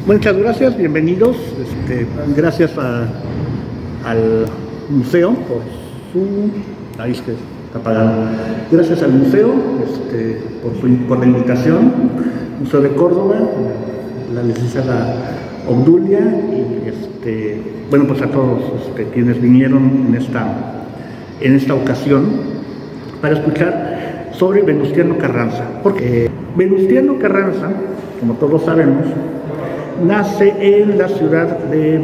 Muchas gracias, bienvenidos. Gracias al museo por su... Ahí es que está apagado. Gracias al museo por la invitación. Museo de Córdoba, la licenciada Obdulia y bueno, pues a todos quienes vinieron en esta ocasión para escuchar sobre Venustiano Carranza. Porque Venustiano Carranza, como todos sabemos, nace en la ciudad de,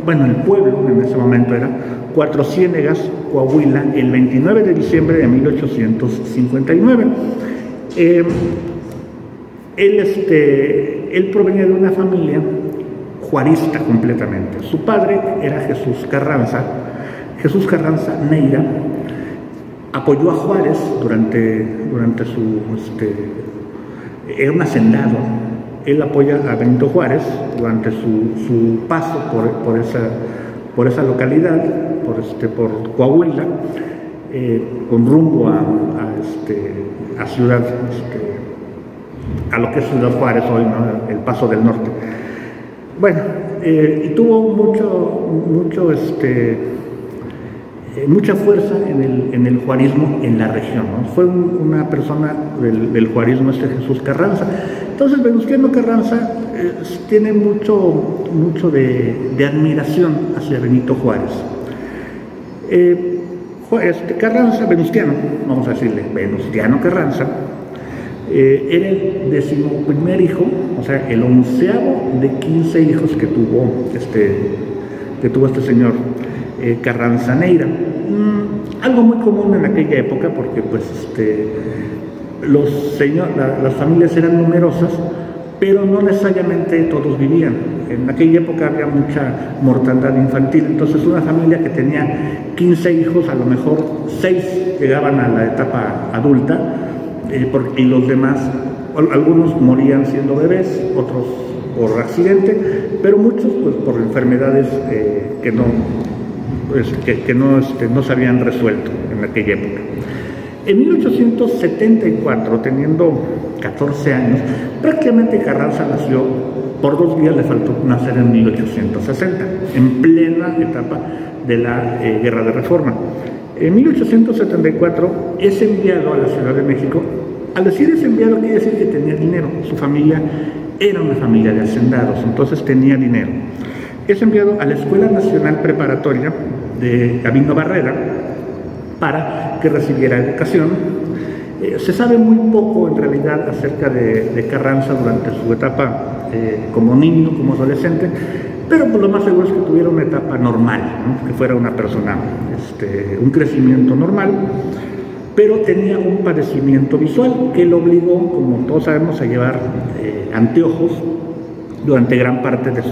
bueno, el pueblo en ese momento era Cuatro Ciénegas, Coahuila, el 29 de diciembre de 1859. Él provenía de una familia juarista completamente. Su padre era Jesús Carranza Neira. Apoyó a Juárez durante su... era un hacendado. Él apoya a Benito Juárez durante su paso por esa localidad, por Coahuila, con rumbo a ciudad, a lo que es Ciudad Juárez hoy, ¿no? El Paso del Norte. Bueno, y tuvo mucha fuerza en el juarismo en la región, ¿no? Fue una persona del juarismo Jesús Carranza. Entonces Venustiano Carranza tiene mucho de admiración hacia Benito Juárez. Carranza, Venustiano, vamos a decirle, Venustiano Carranza, era el 11º hijo, o sea, el 11º de 15 hijos que tuvo este señor Carranza Neira. Algo muy común en aquella época, porque pues las familias eran numerosas, pero no necesariamente todos vivían. En aquella época había mucha mortandad infantil, entonces una familia que tenía 15 hijos, a lo mejor 6 llegaban a la etapa adulta, y los demás, algunos morían siendo bebés, otros por accidente, pero muchos pues por enfermedades que no se habían resuelto en aquella época. En 1874, teniendo 14 años, prácticamente Carranza nació, por 2 días le faltó nacer en 1860, en plena etapa de la Guerra de Reforma. En 1874 es enviado a la Ciudad de México. Al decir es enviado quiere decir que tenía dinero, su familia era una familia de hacendados, entonces tenía dinero. Es enviado a la Escuela Nacional Preparatoria de Gabino Barrera para que recibiera educación. Se sabe muy poco en realidad acerca de Carranza durante su etapa como niño, como adolescente, pero por lo más seguro es que tuviera una etapa normal, ¿no? Que fuera una persona, un crecimiento normal, pero tenía un padecimiento visual que lo obligó, como todos sabemos, a llevar anteojos durante gran parte de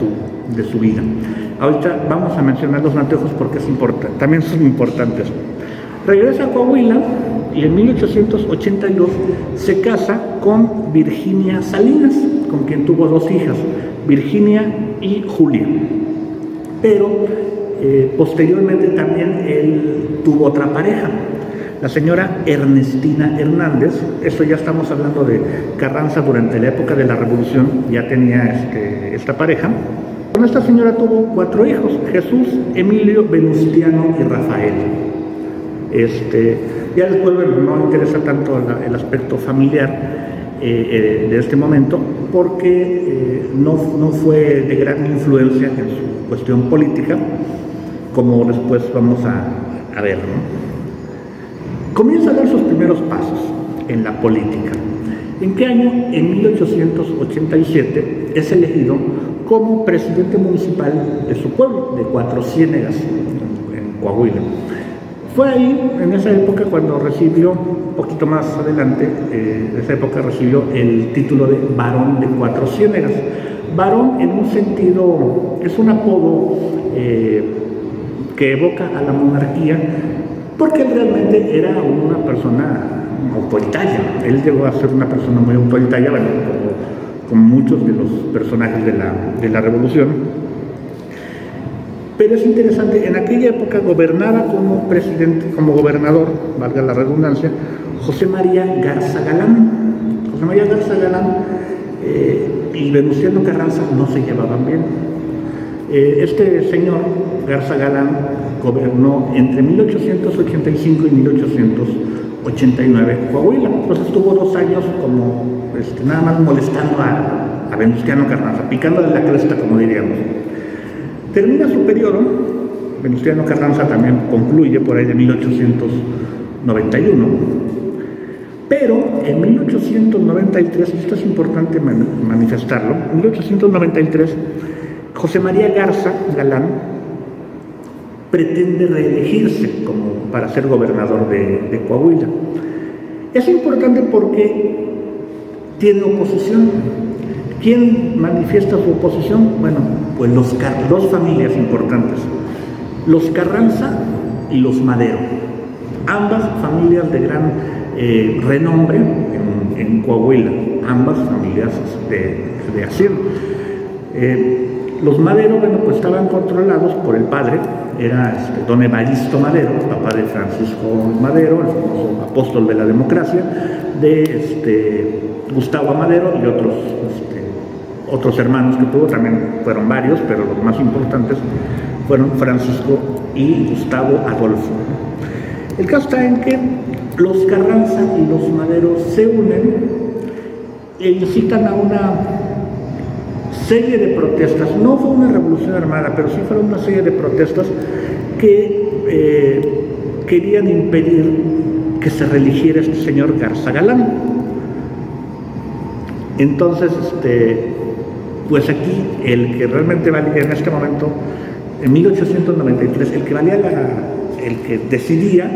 su vida. Ahorita vamos a mencionar los anteojos porque también son importantes. Regresa a Coahuila y en 1882 se casa con Virginia Salinas, con quien tuvo 2 hijas, Virginia y Julia. Pero posteriormente también él tuvo otra pareja, la señora Ernestina Hernández. Eso ya estamos hablando de Carranza durante la época de la Revolución, ya tenía esta pareja. Con esta señora tuvo 4 hijos, Jesús, Emilio, Venustiano y Rafael. Ya después, bueno, no interesa tanto el aspecto familiar de este momento, porque no fue de gran influencia en su cuestión política, como después vamos a ver, ¿no? Comienza a dar sus primeros pasos en la política. ¿En qué año? En 1887 es elegido como presidente municipal de su pueblo, de Cuatro Ciénegas, en Coahuila. Fue ahí, en esa época, cuando recibió, un poquito más adelante, en esa época recibió el título de Barón de Cuatro Ciénegas. Barón, en un sentido, es un apodo que evoca a la monarquía, porque él realmente era una persona autoritaria. Él llegó a ser una persona muy autoritaria, bueno, como muchos de los personajes de la Revolución. Pero es interesante, en aquella época gobernaba como gobernador, valga la redundancia, José María Garza Galán. José María Garza Galán y Venustiano Carranza no se llevaban bien. Este señor, Garza Galán, gobernó entre 1885 y 1889 Coahuila. Pues estuvo 2 años como nada más molestando a Venustiano Carranza, picándole la cresta, como diríamos. Termina su periodo, Venustiano Carranza también concluye por ahí de 1891, pero en 1893, esto es importante manifestarlo, en 1893 José María Garza Galán pretende reelegirse como para ser gobernador de Coahuila. Es importante porque tiene oposición. ¿Quién manifiesta su oposición? Bueno, pues dos familias importantes, los Carranza y los Madero, ambas familias de gran renombre en Coahuila, ambas familias de hacienda. Los Madero, bueno, pues estaban controlados por el padre, era don Evaristo Madero, papá de Francisco Madero, el famoso apóstol de la democracia, de Gustavo Madero y otros hermanos que tuvo, también fueron varios, pero los más importantes fueron Francisco y Gustavo Adolfo. El caso está en que los Carranza y los Madero se unen e incitan a una serie de protestas. No fue una revolución armada, pero sí fueron una serie de protestas que querían impedir que se reeligiera este señor Garza Galán. Entonces, pues aquí el que realmente valía en este momento, en 1893, el que decidía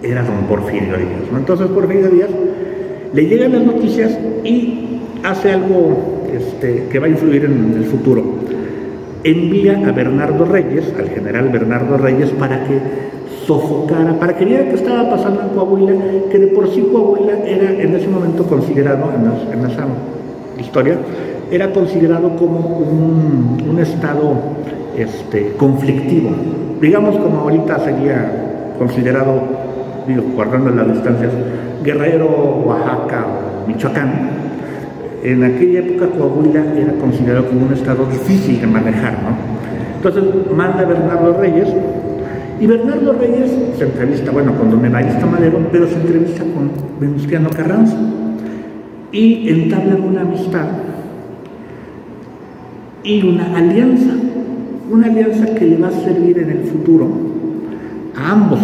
era don Porfirio Díaz, ¿no? Entonces Porfirio Díaz le llegan las noticias y hace algo que va a influir en el futuro. Envía a Bernardo Reyes, al general Bernardo Reyes, para que sofocara, para que viera qué estaba pasando en Coahuila, que de por sí Coahuila era en ese momento considerado, en esa historia, era considerado como un estado conflictivo, digamos como ahorita sería considerado, guardando las distancias, Guerrero, Oaxaca o Michoacán. En aquella época Coahuila era considerado como un estado difícil de manejar, ¿no? Entonces manda a Bernardo Reyes, y Bernardo Reyes se entrevista, bueno, con don Evaristo Madero, pero se entrevista con Venustiano Carranza y entablan una amistad y una alianza que le va a servir en el futuro a ambos.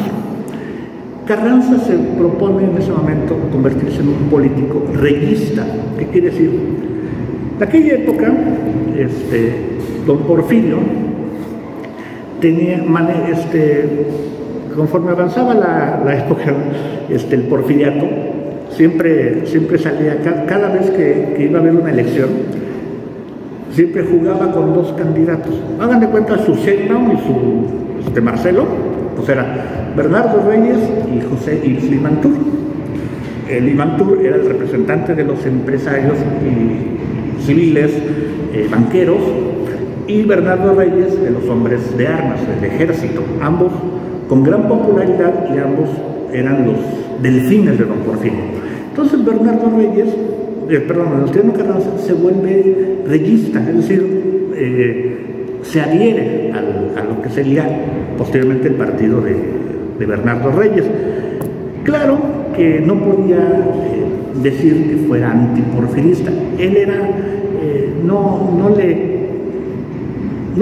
Carranza se propone en ese momento convertirse en un político reyista. ¿Qué quiere decir? En aquella época, don Porfirio tenía, conforme avanzaba la época, el porfiriato, siempre salía, cada vez que iba a haber una elección, siempre jugaba con 2 candidatos. Hagan de cuenta su Sheinbaum y su Marcelo, pues era Bernardo Reyes y José Limantur. Limantur era el representante de los empresarios y civiles, banqueros, y Bernardo Reyes de los hombres de armas, del ejército, ambos con gran popularidad y ambos eran los delfines de don Porfirio. Entonces Venustiano Carranza se vuelve reyista, es decir, se adhiere a lo que sería posteriormente el partido de Bernardo Reyes. Claro que no podía decir que fuera antiporfirista. Él era, no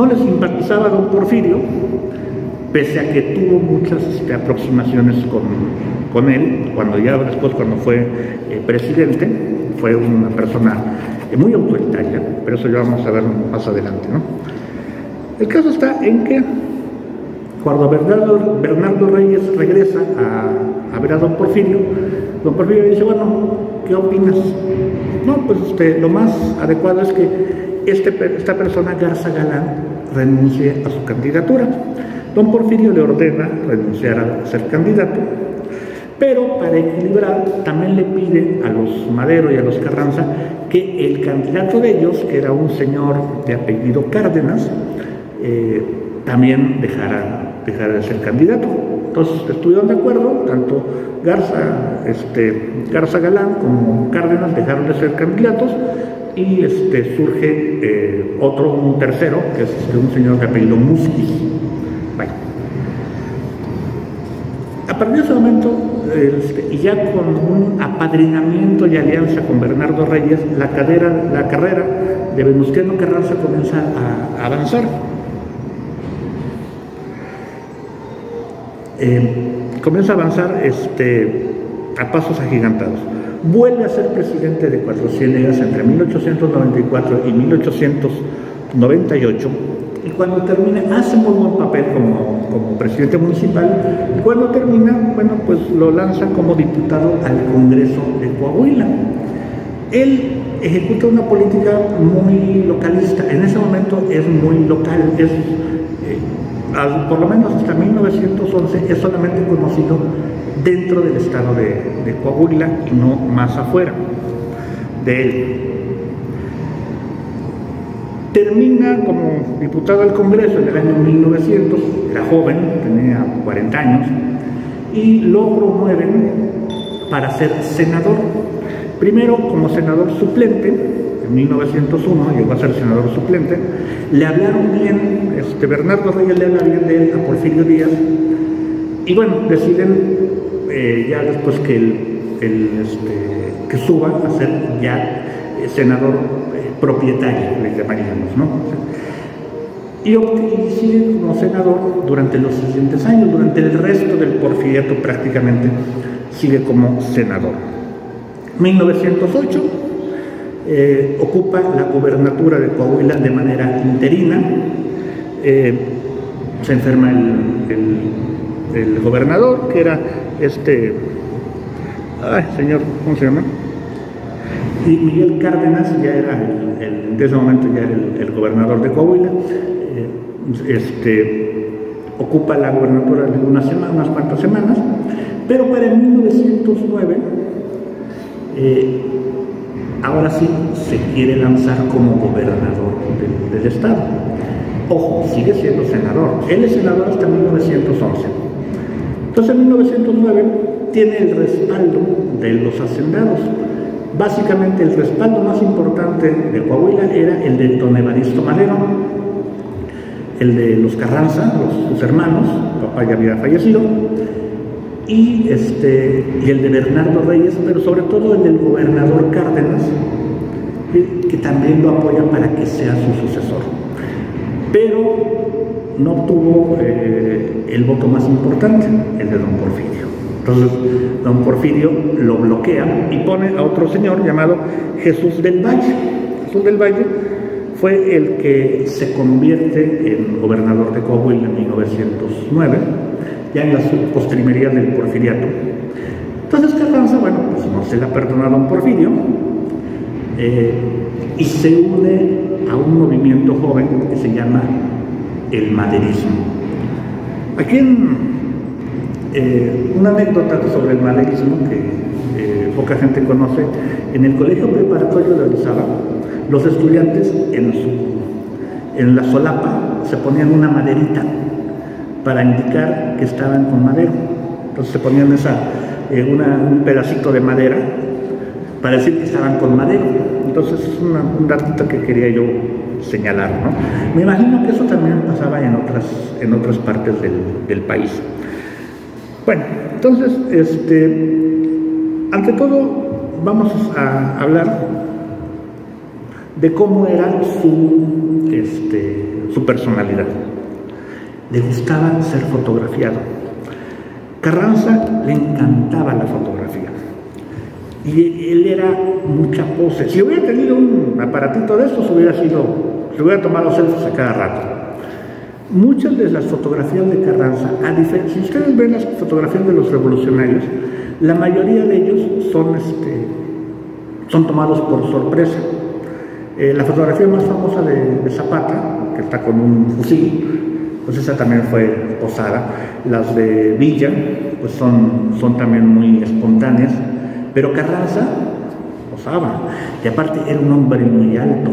le simpatizaba a don Porfirio, pese a que tuvo muchas aproximaciones con él, cuando fue presidente. Fue una persona muy autoritaria, pero eso ya vamos a ver más adelante, ¿no? El caso está en que cuando Bernardo Reyes regresa a ver a don Porfirio dice, bueno, ¿qué opinas? No, pues lo más adecuado es que esta persona, Garza Galán, renuncie a su candidatura. Don Porfirio le ordena renunciar a ser candidato, pero para equilibrar también le pide a los Madero y a los Carranza que el candidato de ellos, que era un señor de apellido Cárdenas, también dejara de ser candidato. Entonces estuvieron de acuerdo, tanto Garza Galán como Cárdenas dejaron de ser candidatos, y surge un tercero, que es un señor de apellido Musquiz. Bueno. A partir de ese momento, y ya con un apadrinamiento y alianza con Bernardo Reyes, la carrera de Venustiano Carranza comienza a avanzar. Comienza a avanzar a pasos agigantados. Vuelve a ser presidente de Cuatro Ciénegas entre 1894 y 1898, y cuando termina hace muy buen papel como presidente municipal, y cuando termina, bueno, pues lo lanza como diputado al Congreso de Coahuila. Él ejecuta una política muy localista, en ese momento es muy local, por lo menos hasta 1911 es solamente conocido dentro del estado de Coahuila y no más afuera de él. Termina como diputado al Congreso en el año 1900, era joven, tenía 40 años, y lo promueven para ser senador. Primero como senador suplente, en 1901 llegó a ser senador suplente. Le hablaron bien, Bernardo Reyes le habla bien de él a Porfirio Díaz, y bueno, deciden ya después que suba a ser ya senador propietario, le llamaríamos, ¿no? Y sigue como senador durante los siguientes años, durante el resto del porfiriato prácticamente sigue como senador. 1908 ocupa la gubernatura de Coahuila de manera interina. Se enferma el gobernador, que era señor, ¿cómo se llama? Y Miguel Cárdenas ya era en ese momento ya era el gobernador de Coahuila. Ocupa la gubernatura de unas cuantas semanas, pero para el 1909 ahora sí se quiere lanzar como gobernador del estado. Ojo, sigue siendo senador. Él es senador hasta 1911. Entonces en 1909 tiene el respaldo de los hacendados. Básicamente el respaldo más importante de Coahuila era el de don Evaristo Madero, el de los Carranza, sus hermanos, papá ya había fallecido, y el de Bernardo Reyes, pero sobre todo el del gobernador Cárdenas, que también lo apoya para que sea su sucesor. Pero no obtuvo el voto más importante, el de don Porfirio. Entonces don Porfirio lo bloquea y pone a otro señor llamado Jesús del Valle. Jesús del Valle fue el que se convierte en gobernador de Coahuila en 1909, ya en las postrimerías del porfiriato. Entonces Carranza, bueno, pues no se la perdonó a don Porfirio, y se une a un movimiento joven que se llama el maderismo. Aquí una anécdota sobre el maderismo que poca gente conoce: en el colegio preparatorio de Orizaba, los estudiantes en la solapa se ponían una maderita para indicar que estaban con madero. Entonces se ponían un pedacito de madera para decir que estaban con madero. Entonces es un datito que quería yo señalar, ¿no? Me imagino que eso también pasaba en otras partes del país. Bueno, entonces, ante todo, vamos a hablar de cómo era su personalidad. Le gustaba ser fotografiado. Carranza le encantaba la fotografía. Y él era mucha pose. Si hubiera tenido un aparatito de estos, se hubiera tomado selfies a cada rato. Muchas de las fotografías de Carranza, si ustedes ven las fotografías de los revolucionarios, la mayoría de ellos son tomados por sorpresa. La fotografía más famosa de Zapata, que está con un fusil, pues esa también fue posada. Las de Villa, pues son también muy espontáneas. Pero Carranza posaba, y aparte era un hombre muy alto,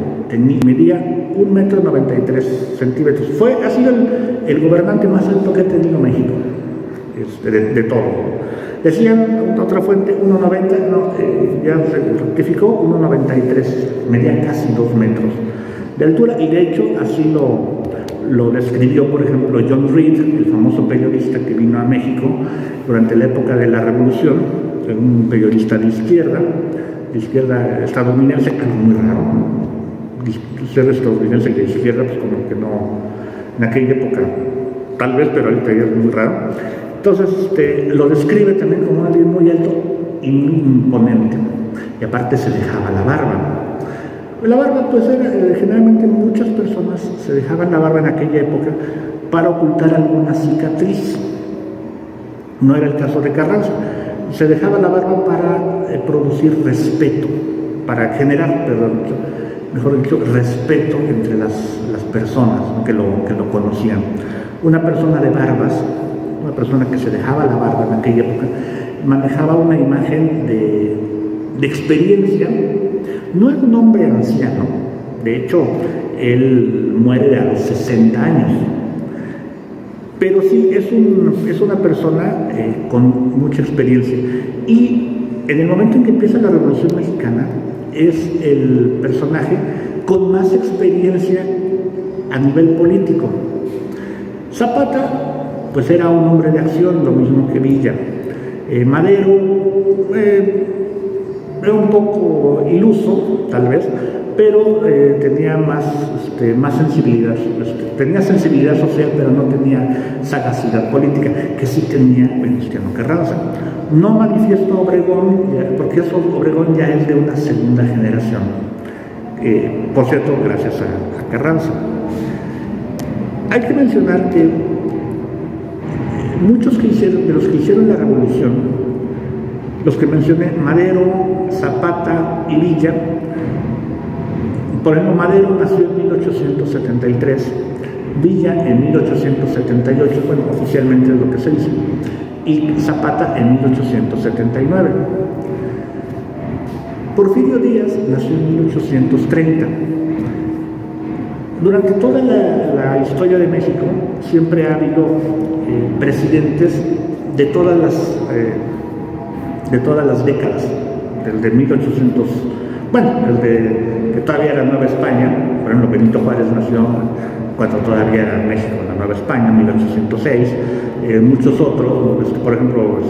medía 1,93 m. Ha sido el gobernante más alto que ha tenido México. de todo. Decían otra fuente 1,90, no, ya se rectificó, 1,93, medía casi 2 metros de altura, y de hecho así lo describió, por ejemplo, John Reed, el famoso periodista que vino a México durante la época de la Revolución, un periodista de izquierda estadounidense, algo muy raro, ser estadounidense de izquierda, pues como que no, en aquella época tal vez, pero ahorita ya es muy raro. Entonces lo describe también como alguien muy alto y muy imponente, y aparte se dejaba la barba. La barba, pues generalmente muchas personas se dejaban la barba en aquella época para ocultar alguna cicatriz. No era el caso de Carranza. Se dejaba la barba para producir respeto, para generar, mejor dicho, respeto entre las personas, ¿no?, que lo conocían. Una persona de barbas, una persona que se dejaba la barba en aquella época, manejaba una imagen de experiencia. No es un hombre anciano, de hecho, él muere a los 60 años, pero sí es una persona con mucha experiencia. Y en el momento en que empieza la Revolución Mexicana, es el personaje con más experiencia a nivel político. Zapata, pues era un hombre de acción, lo mismo que Villa. Madero, era un poco iluso, tal vez, pero tenía más sensibilidad, tenía sensibilidad social, pero no tenía sagacidad política, que sí tenía Venustiano Carranza. No manifiesto Obregón, porque eso Obregón ya es de una segunda generación, por cierto, gracias a Carranza. Hay que mencionar que muchos de los que hicieron la revolución, los que mencioné, Madero, Zapata y Villa, por ejemplo, Madero nació en 1873, Villa en 1878, bueno, oficialmente es lo que se dice, y Zapata en 1879. Porfirio Díaz nació en 1830. Durante toda la historia de México siempre ha habido presidentes de todas las décadas, desde 1800, bueno, desde que todavía era Nueva España. Por ejemplo, Benito Juárez nació cuando todavía era México, la Nueva España, 1806. Muchos otros, por ejemplo,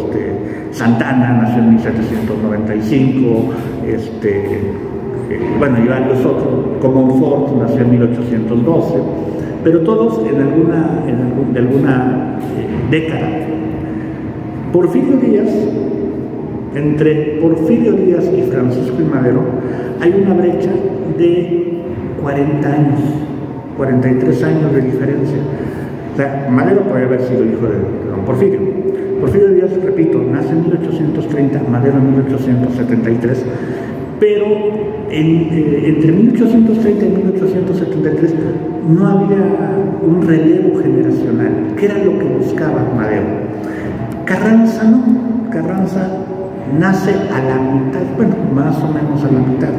Santana nació en 1795, bueno, y varios otros, como Ford nació en 1812, pero todos de alguna década. Porfirio Díaz, entre Porfirio Díaz y Francisco I. Madero, hay una brecha de 40 años, 43 años de diferencia. O sea, Madero podría haber sido hijo de don Porfirio. Porfirio Díaz, repito, nace en 1830, Madero en 1873, pero entre 1830 y 1873 no había un relevo generacional, que era lo que buscaba Madero. Carranza no, Carranza nace a la mitad, bueno, más o menos a la mitad.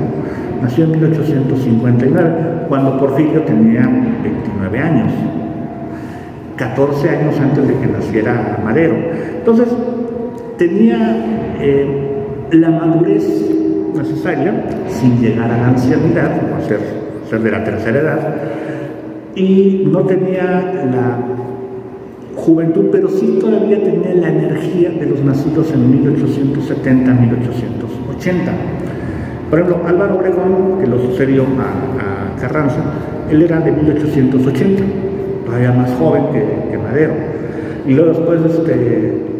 Nació en 1859, cuando Porfirio tenía 29 años, 14 años antes de que naciera Madero. Entonces, tenía la madurez necesaria, sin llegar a la ancianidad, como ser de la tercera edad, y no tenía la juventud, pero sí todavía tenía la energía de los nacidos en 1870, 1880. Por ejemplo, Álvaro Obregón, que lo sucedió a Carranza, él era de 1880, todavía más joven que Madero. Y luego después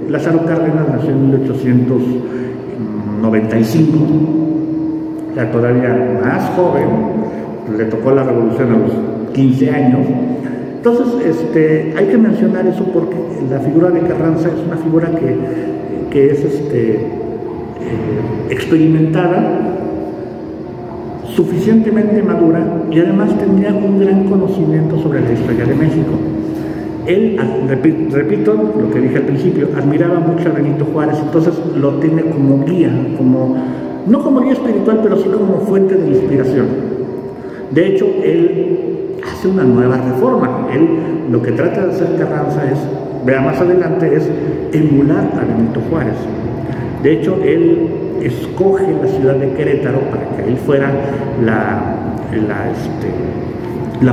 Lázaro Cárdenas nació en 1895, ya todavía más joven, le tocó la revolución a los 15 años. Entonces, hay que mencionar eso porque la figura de Carranza es una figura que es experimentada, suficientemente madura, y además tenía un gran conocimiento sobre la historia de México. Él, repito lo que dije al principio, admiraba mucho a Benito Juárez, entonces lo tiene como guía, no como guía espiritual, pero sí como fuente de inspiración. De hecho, él hace una nueva reforma. Él lo que trata de hacer Carranza es vea más adelante, es emular a Benito Juárez. De hecho, él escoge la ciudad de Querétaro para que ahí fuera la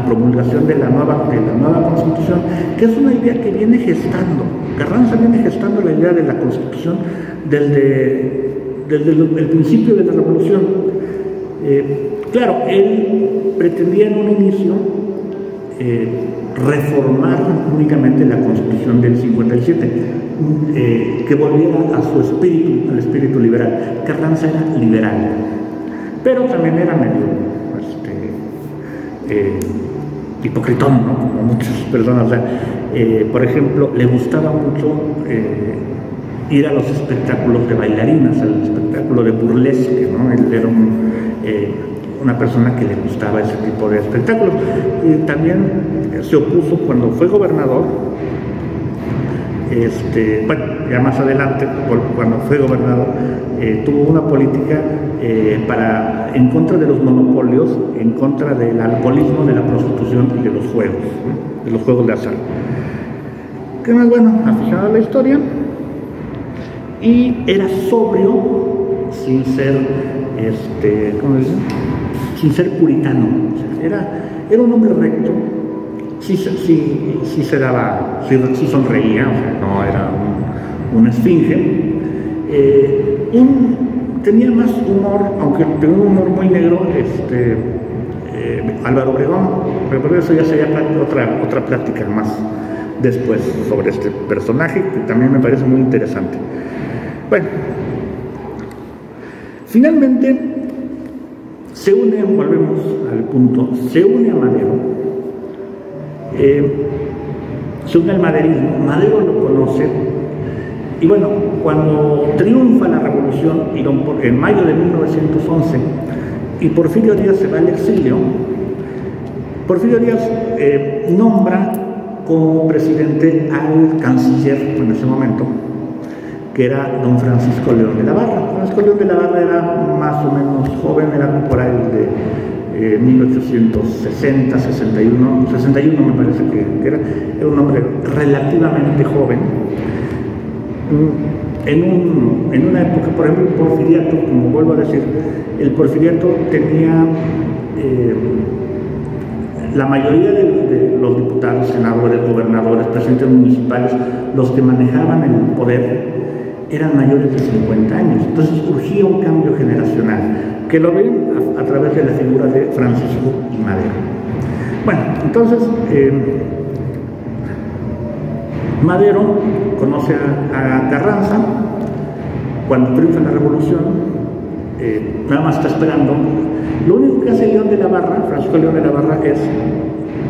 promulgación de la nueva Constitución, que es una idea que viene gestando. Carranza viene gestando la idea de la Constitución desde el principio de la Revolución. Claro, él pretendía en un inicio reformar únicamente la Constitución del 57, que volviera a su espíritu, al espíritu liberal. Carranza era liberal, pero también era medio hipocritón, ¿no? Como muchas personas. O sea, por ejemplo, le gustaba mucho ir a los espectáculos de bailarinas, al espectáculo de burlesque, ¿no? Él era una persona que le gustaba ese tipo de espectáculos. También se opuso cuando fue gobernador, bueno, ya más adelante, cuando fue gobernador, tuvo una política en contra de los monopolios, en contra del alcoholismo, de la prostitución y de los juegos, ¿no? De los juegos de azar. ¿Qué más? Bueno, aficionado a la historia, y era sobrio sin ser, ¿cómo se dice? Sin ser puritano. O sea, era un hombre recto. Sí se daba, sí sonreía, o sea, no era un esfinge. Tenía más humor, aunque tenía un humor muy negro, Álvaro Obregón, pero por eso ya sería otra plática más después sobre este personaje, que también me parece muy interesante. Bueno, finalmente volvemos al punto, se une a Madero. Se une al maderismo. Madero lo conoce, y bueno, cuando triunfa la revolución en mayo de 1911 y Porfirio Díaz se va al exilio, Porfirio Díaz nombra como presidente al canciller en ese momento, que era don Francisco León de la Barra. Francisco León de la Barra era más o menos joven, era por ahí de 1860, 61 me parece que era un hombre relativamente joven. En una época, por ejemplo, el porfiriato, como vuelvo a decir, el porfiriato tenía la mayoría de los diputados, senadores, gobernadores, presidentes municipales, los que manejaban el poder, eran mayores de 50 años. Entonces urgía un cambio generacional, que lo ven a través de la figura de Francisco y Madero. Bueno, entonces Madero conoce a Carranza cuando triunfa la revolución, nada más está esperando. Lo único que hace León de la Barra, Francisco León de la Barra, es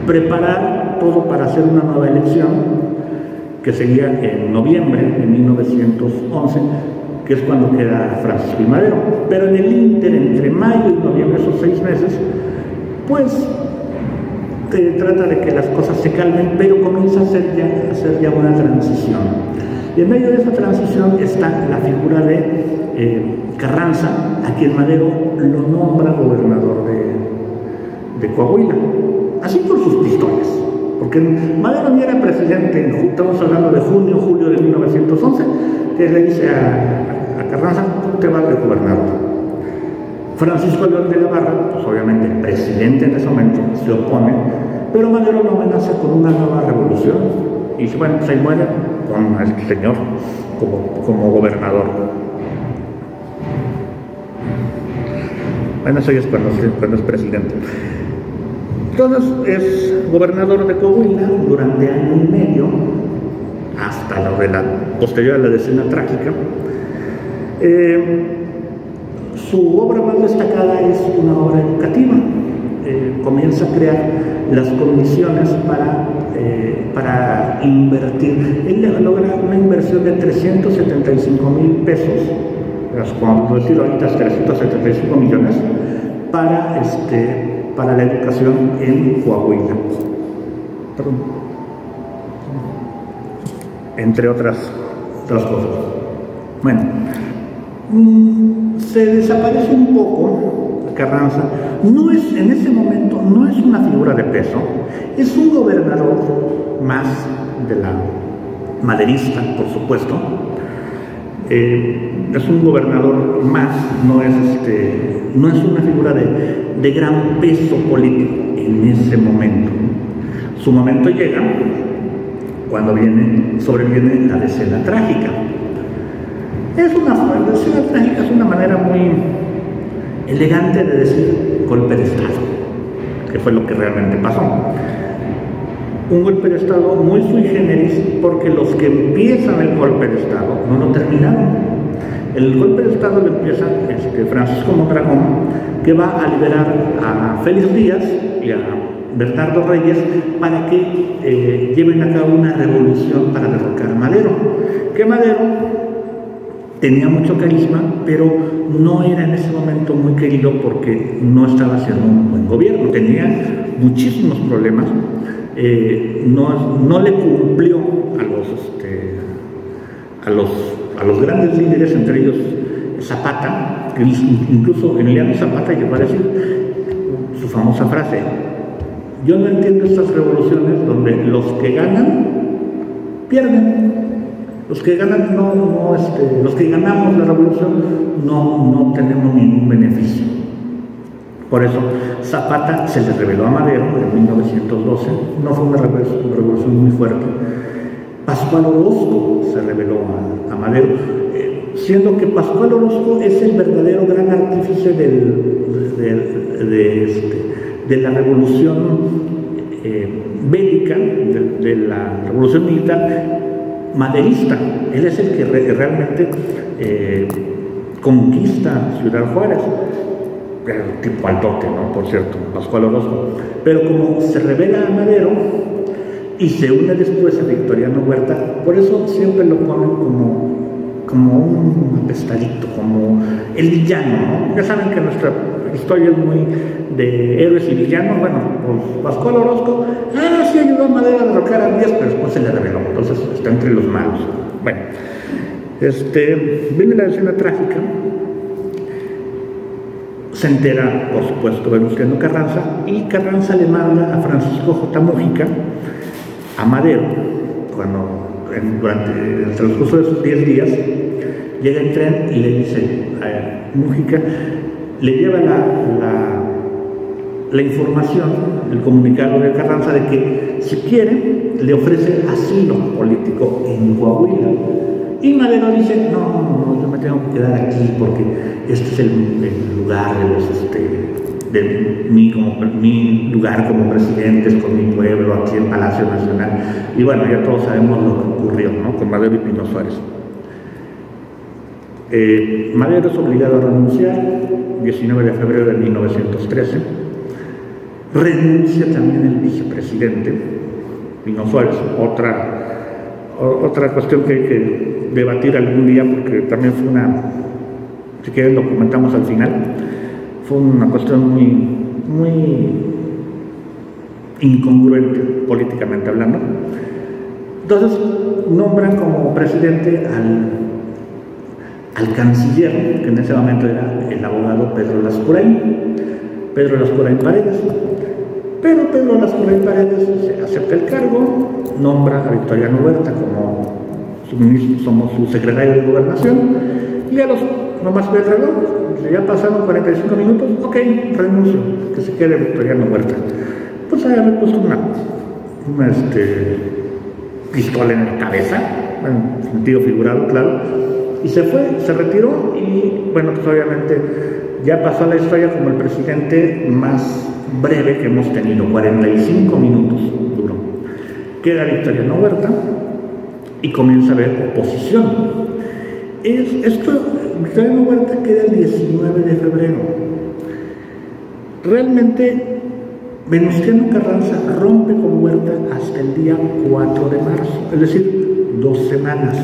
preparar todo para hacer una nueva elección que seguía en noviembre de 1911, que es cuando queda Francisco y Madero. Pero en el ínter, entre mayo y noviembre, esos 6 meses, pues trata de que las cosas se calmen, pero comienza a hacer ya una transición. Y en medio de esa transición está la figura de Carranza, a quien Madero lo nombra gobernador de Coahuila, así por sus pistolas. Porque Madero ni era presidente, estamos hablando de junio, julio de 1911, que le dice a Carranza: tú te vas de gobernador. Francisco León de la Barra, pues obviamente el presidente en ese momento, se opone, pero Madero lo amenaza con una nueva revolución, y dice: bueno, pues ahí muere con el señor como gobernador. Bueno, eso ya es cuando es presidente. Entonces es gobernador de Coahuila durante año y medio, hasta la posterior a la decena trágica. Su obra más destacada es una obra educativa. Comienza a crear las condiciones para invertir. Él logra una inversión de 375,000 pesos, como decir ahorita 375 millones, para la educación en Coahuila. Perdón. Entre otras cosas. Bueno, se desaparece un poco Carranza. En ese momento no es una figura de peso, es un gobernador más maderista, por supuesto. Es un gobernador más, no es una figura de gran peso político en ese momento. Su momento llega cuando sobreviene la decena trágica. La decena trágica es una manera muy elegante de decir golpe de Estado, que fue lo que realmente pasó. Un golpe de Estado muy sui generis, porque los que empiezan el golpe de Estado no lo terminaron. El golpe de Estado lo empieza Francisco Mondragón, que va a liberar a Félix Díaz y a Bernardo Reyes para que lleven a cabo una revolución para derrocar a Madero. Que Madero tenía mucho carisma, pero no era en ese momento muy querido porque no estaba haciendo un buen gobierno. Tenía muchísimos problemas. No le cumplió a los grandes líderes, entre ellos Zapata, que incluso Emiliano Zapata llegó a decir su famosa frase: yo no entiendo estas revoluciones donde los que ganan pierden, los que ganan los que ganamos la revolución no tenemos ningún beneficio. Por eso Zapata se le rebeló a Madero en 1912, no fue una revolución muy fuerte. Pascual Orozco se rebeló a Madero, siendo que Pascual Orozco es el verdadero gran artífice de la revolución bélica, de la revolución militar maderista. Él es el que realmente conquista Ciudad Juárez. Tipo altote, ¿no? Por cierto, Pascual Orozco. Pero como se rebela a Madero y se une después a Victoriano Huerta, por eso siempre lo ponen como un apestadito, como el villano, ¿no? Ya saben que nuestra historia es muy de héroes y villanos. Bueno, pues Pascual Orozco, sí ayudó a Madero a derrocar a Díaz, pero después se le rebeló, entonces está entre los malos. Bueno, viene la escena trágica. Se entera, por supuesto, Venustiano Carranza, y Carranza le manda a Francisco J. Múgica a Madero, durante el transcurso de esos 10 días, llega en tren y le dice a Múgica, le lleva la información, el comunicado de Carranza de que si quiere, le ofrece asilo político en Coahuila. Y Madero dice, no, yo me tengo que quedar aquí porque este es el lugar de mi lugar como presidente, con mi pueblo, aquí en Palacio Nacional. Y bueno, ya todos sabemos lo que ocurrió, ¿no?, con Madero y Pino Suárez. Madero es obligado a renunciar, 19 de febrero de 1913. Renuncia también el vicepresidente, Pino Suárez, otra cuestión que hay que debatir algún día, porque también fue si quieren lo comentamos al final, fue una cuestión muy incongruente políticamente hablando. Entonces nombran como presidente al canciller, que en ese momento era el abogado Pedro Lascurain Paredes. Pero Pedro Lascurain Paredes acepta el cargo, nombra a Victoriano Huerta como su secretario de Gobernación, y a nomás ve el reloj, ya pasaron 45 minutos, ok, renuncio, que se quede Victoriano Huerta. Pues ahí me puesto una pistola en la cabeza, en sentido figurado, claro, y se fue, se retiró, y bueno, pues obviamente ya pasó a la historia como el presidente más breve que hemos tenido, 45 minutos duró. Queda Victoriano Huerta y comienza a haber oposición. Victoriano Huerta queda el 19 de febrero. Realmente Venustiano Carranza rompe con Huerta hasta el día 4 de marzo, es decir, 2 semanas.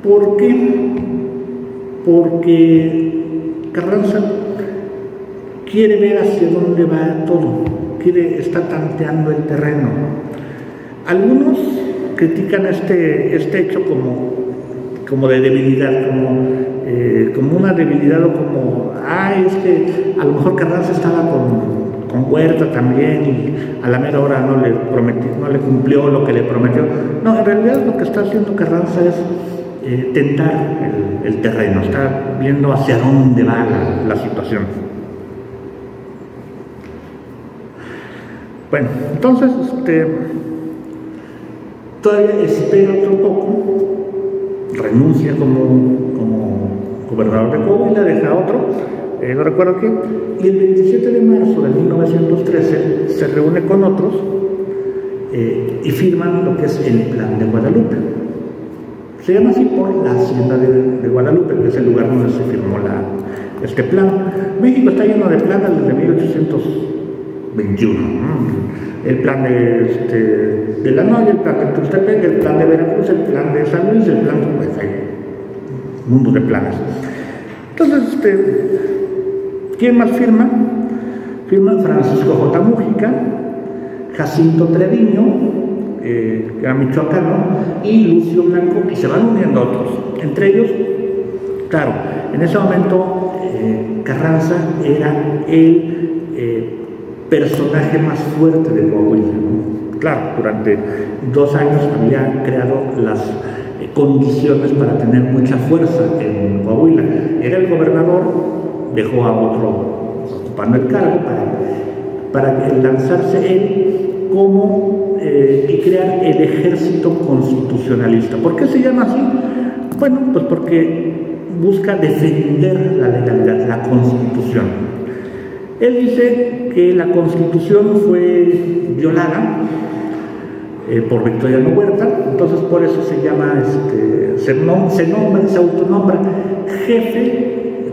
¿Por qué? Porque Carranza quiere ver hacia dónde va todo, está tanteando el terreno. Algunos critican este hecho como de debilidad, como una debilidad, o como, es que a lo mejor Carranza estaba con Huerta también, y a la mera hora no le cumplió lo que le prometió. No, en realidad lo que está haciendo Carranza es tentar el terreno, está viendo hacia dónde va la situación. Bueno, entonces todavía espera otro poco, renuncia como gobernador de Coahuila, deja otro, no recuerdo quién, y el 27 de marzo de 1913 se reúne con otros y firman lo que es el Plan de Guadalupe. Se llama así por la hacienda de Guadalupe, que es el lugar donde se firmó este plan. México está lleno de planes desde 1821, ¿no? El plan de La Noria, el plan de Tuxtepec, el plan de Veracruz, el plan de San Luis, el plan de... Pues hay mundos de planes. Entonces, ¿quién más firma? Firma Francisco J. Múgica, Jacinto Treviño, que era michoacano, y Lucio Blanco, y se van uniendo otros. Entre ellos, claro, en ese momento Carranza era el personaje más fuerte de Coahuila, ¿no? Claro, durante 2 años había creado las condiciones para tener mucha fuerza en Coahuila. Era el gobernador, dejó a otro ocupando el cargo para lanzarse él y crear el ejército constitucionalista. ¿Por qué se llama así? Bueno, pues porque busca defender la legalidad, la Constitución. Él dice que la Constitución fue violada por Victoriano Huerta, entonces por eso se llama, se autonombra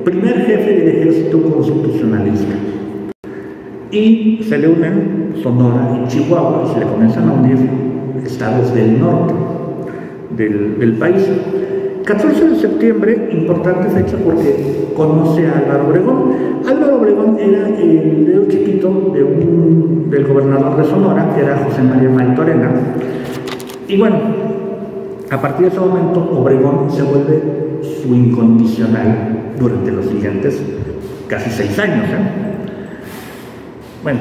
primer jefe del ejército constitucionalista. Y se le unen Sonora y Chihuahua, y se le comienzan a unir estados del norte del país. 14 de septiembre, importante fecha porque conoce a Álvaro Obregón. Álvaro Obregón era el dedo chiquito del gobernador de Sonora, que era José María Maytorena. Y bueno, a partir de ese momento, Obregón se vuelve su incondicional durante los siguientes casi 6 años. Bueno,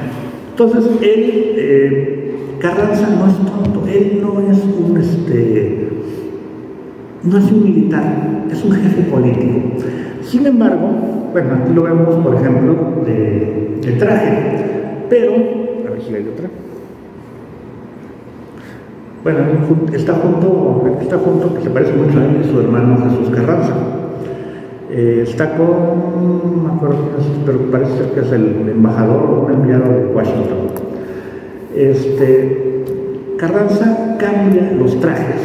entonces Carranza no es tonto, él no es un militar, es un jefe político. Sin embargo, bueno, aquí lo vemos, por ejemplo, de traje, pero, a ver si hay otra. Bueno, está junto, que se parece mucho a él, su hermano Jesús Carranza. Está con, no me acuerdo quién es, pero parece ser que es el embajador o un enviado de Washington. Carranza cambia los trajes,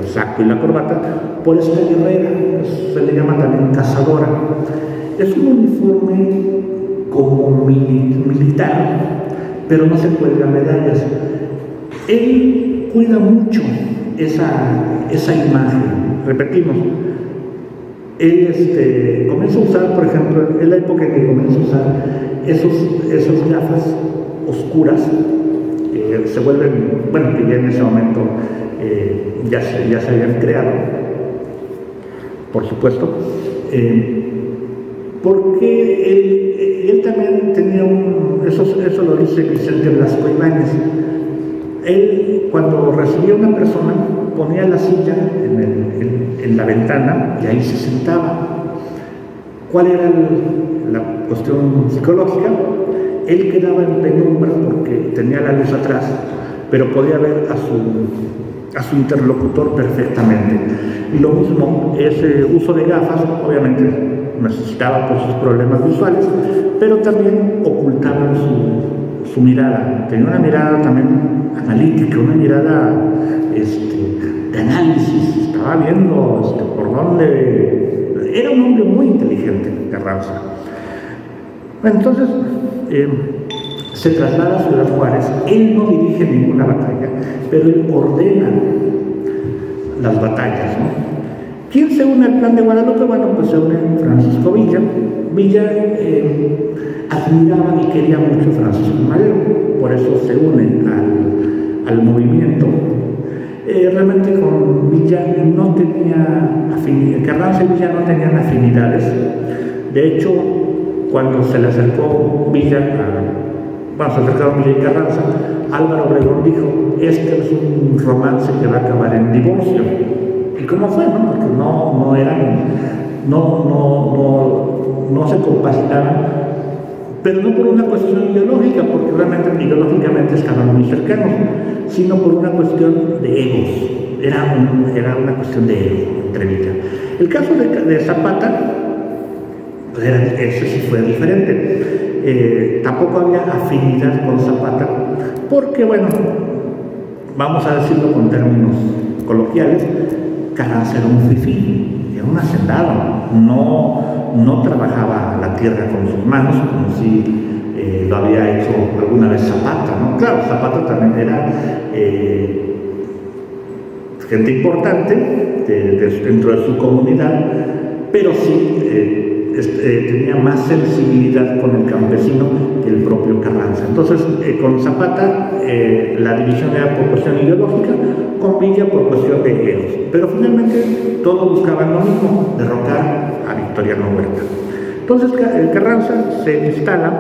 el saco y la corbata, por esta guerrera, se le llama también cazadora. Es un uniforme como militar, pero no se cuelga medallas. Él cuida mucho esa imagen. Repetimos, él comienza a usar, por ejemplo, en la época en que comienza a usar esas gafas oscuras, se vuelven, bueno, que ya en ese momento ya se habían creado, por supuesto, porque él también tenía eso lo dice Vicente Blasco Ibáñez. Él, cuando recibía a una persona, ponía la silla en la ventana y ahí se sentaba. ¿Cuál era la cuestión psicológica? Él quedaba en penumbra porque tenía la luz atrás, pero podía ver a su interlocutor perfectamente. Y lo mismo, ese uso de gafas, obviamente necesitaba por sus problemas visuales, pero también ocultaban su mirada. Tenía una mirada también analítica, una mirada de análisis, estaba viendo por dónde. Era un hombre muy inteligente, Carranza. Bueno, entonces se traslada a Ciudad Juárez. Él no dirige ninguna batalla, pero él ordena las batallas, ¿no? ¿Quién se une al Plan de Guadalupe? Bueno, pues se une Francisco Villa. Villa admiraba y quería mucho a Francisco Madero, por eso se une al movimiento. Realmente con Villa no tenía afinidad, Carranza y Villa no tenían afinidades. De hecho, cuando se le acercó Villa se acercaron Villa y Carranza, Álvaro Obregón dijo: este es un romance que va a acabar en divorcio. ¿Y cómo fue? ¿No? Porque no se compaginaban, pero no por una cuestión ideológica, porque realmente ideológicamente estaban muy cercanos, sino por una cuestión de egos. Era una cuestión de ego entre Villa. El caso de Zapata, pues ese sí fue diferente. Tampoco había afinidad con Zapata, porque, bueno, vamos a decirlo con términos coloquiales, Carranza era un fifí, era un hacendado, no trabajaba la tierra con sus manos como si lo había hecho alguna vez Zapata, ¿no? Claro, Zapata también era gente importante dentro de su comunidad, pero sí tenía más sensibilidad con el campesino que el propio Carranza. Entonces, con Zapata la división era por cuestión ideológica, con Villa por cuestión de egos. Pero finalmente todos buscaban lo mismo: derrocar a Victoriano Huerta. Entonces Carranza se instala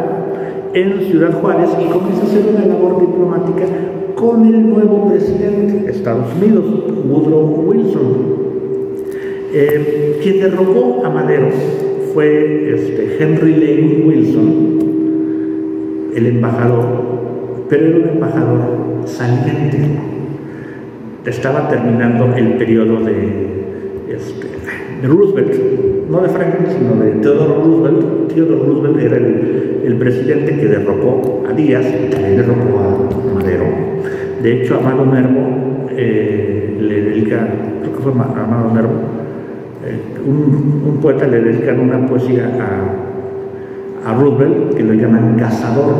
en Ciudad Juárez y comienza a hacer una labor diplomática con el nuevo presidente de Estados Unidos, Woodrow Wilson. Quien derrocó a Madero fue Henry Lane Wilson, el embajador, pero era un embajador saliente. Estaba terminando el periodo de Roosevelt, no de Franklin, sino de Theodore Roosevelt. Theodore Roosevelt era el presidente que derrocó a Díaz y también derrocó a Madero. De hecho, Amado Nervo le dedica, creo que fue Amado Nervo, un poeta le dedica una poesía a Roosevelt que lo llaman cazador,